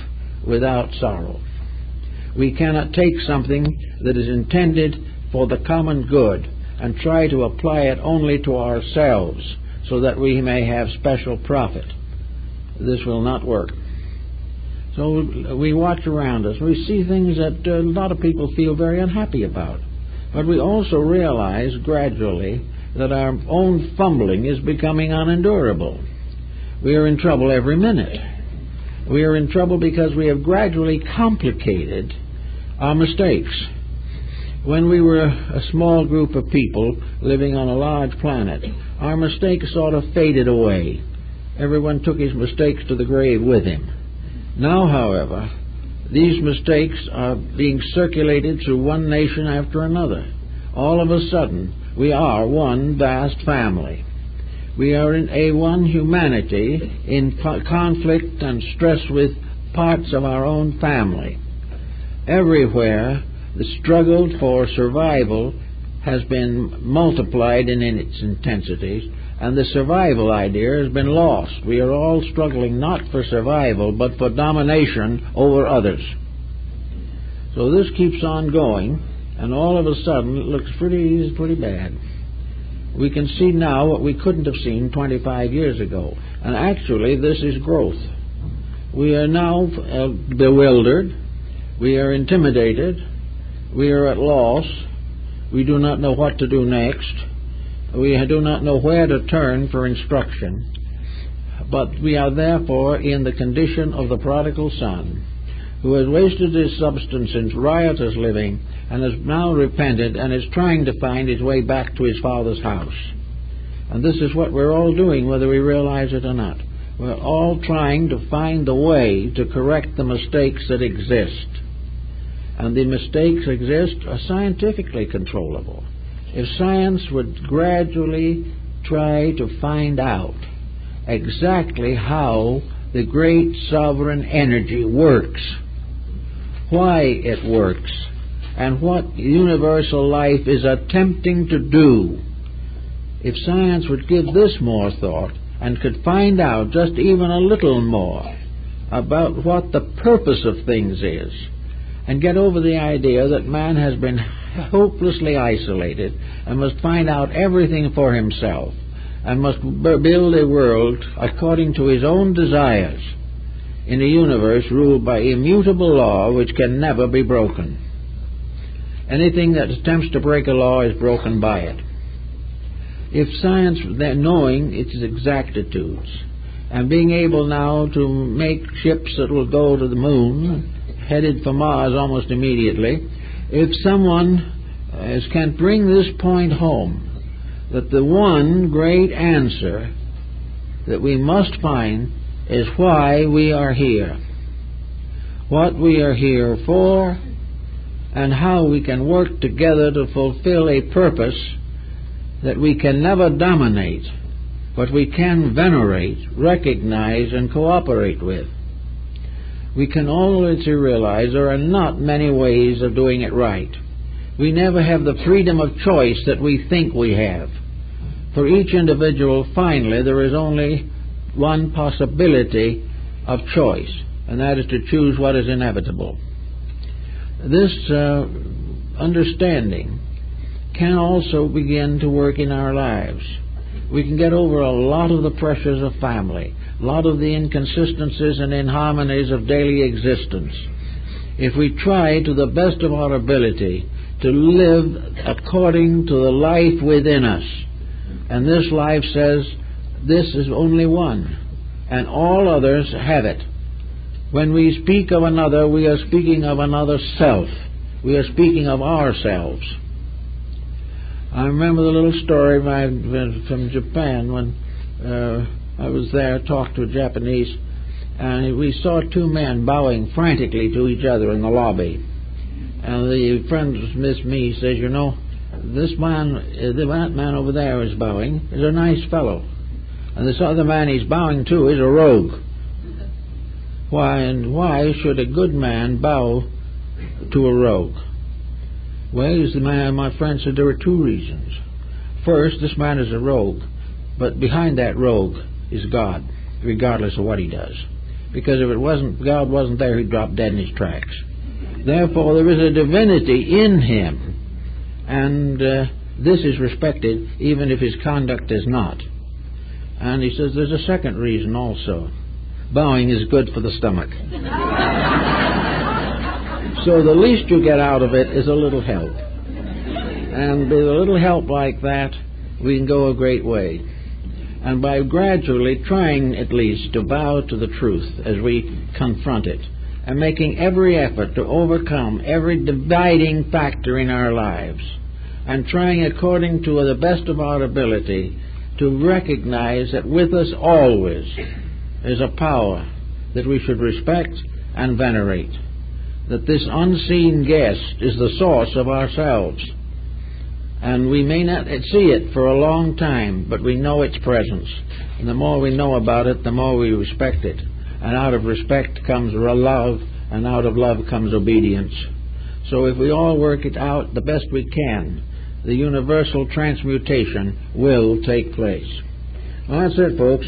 without sorrow. We cannot take something that is intended for the common good and try to apply it only to ourselves so that we may have special profit. This will not work. So we watch around us. We see things that a lot of people feel very unhappy about. But we also realize gradually that our own fumbling is becoming unendurable. We are in trouble every minute. We are in trouble because we have gradually complicated our mistakes. When we were a small group of people living on a large planet, our mistakes sort of faded away. Everyone took his mistakes to the grave with him. Now, however, these mistakes are being circulated through one nation after another. All of a sudden, we are one vast family. We are in one humanity in conflict and stress with parts of our own family. Everywhere, the struggle for survival has been multiplied in its intensities, and the survival idea has been lost. We are all struggling not for survival, but for domination over others. So this keeps on going, and all of a sudden it looks pretty bad. We can see now what we couldn't have seen 25 years ago, and actually this is growth. We are now bewildered, we are intimidated, we are at loss, we do not know what to do next, we do not know where to turn for instruction, but we are therefore in the condition of the prodigal son, who has wasted his substance in riotous living and has now repented and is trying to find his way back to his father's house. And this is what we're all doing, whether we realize it or not. We're all trying to find the way to correct the mistakes that exist. And the mistakes exist are scientifically controllable. If science would gradually try to find out exactly how the great sovereign energy works, why it works, and what universal life is attempting to do, if science would give this more thought and could find out just even a little more about what the purpose of things is, and get over the idea that man has been hopelessly isolated and must find out everything for himself and must build a world according to his own desires in a universe ruled by immutable law which can never be broken. Anything that attempts to break a law is broken by it. If science, knowing its exactitudes and being able now to make ships that will go to the moon, headed for Mars almost immediately, if someone can bring this point home, that the one great answer that we must find is why we are here, what we are here for, and how we can work together to fulfill a purpose that we can never dominate, but we can venerate, recognize, and cooperate with. We can always realize there are not many ways of doing it right. We never have the freedom of choice that we think we have. For each individual, finally, there is only one possibility of choice, and that is to choose what is inevitable. This understanding can also begin to work in our lives. We can get over a lot of the pressures of family, a lot of the inconsistencies and inharmonies of daily existence, if we try to the best of our ability to live according to the life within us. And this life says, this is only one, and all others have it. When we speak of another, we are speaking of another self. We are speaking of ourselves. I remember the little story from Japan when I was there, talked to a Japanese, and we saw two men bowing frantically to each other in the lobby. And the friend Miss Me says, you know, that man over there is bowing is a nice fellow. And this other man he's bowing to is a rogue. Why should a good man bow to a rogue? Well, my friend said there are two reasons. First, this man is a rogue, but behind that rogue is God, regardless of what he does. Because if God wasn't there, he'd drop dead in his tracks. Therefore, there is a divinity in him, and this is respected even if his conduct is not. And he says there's a second reason also. Bowing is good for the stomach. So the least you get out of it is a little help. And with a little help like that, we can go a great way. And by gradually trying at least to bow to the truth as we confront it, and making every effort to overcome every dividing factor in our lives, and trying according to the best of our ability to recognize that with us always is a power that we should respect and venerate, that this unseen guest is the source of ourselves. And we may not see it for a long time, but we know its presence. And the more we know about it, the more we respect it. And out of respect comes love, and out of love comes obedience. So if we all work it out the best we can, the universal transmutation will take place. Well, that's it, folks.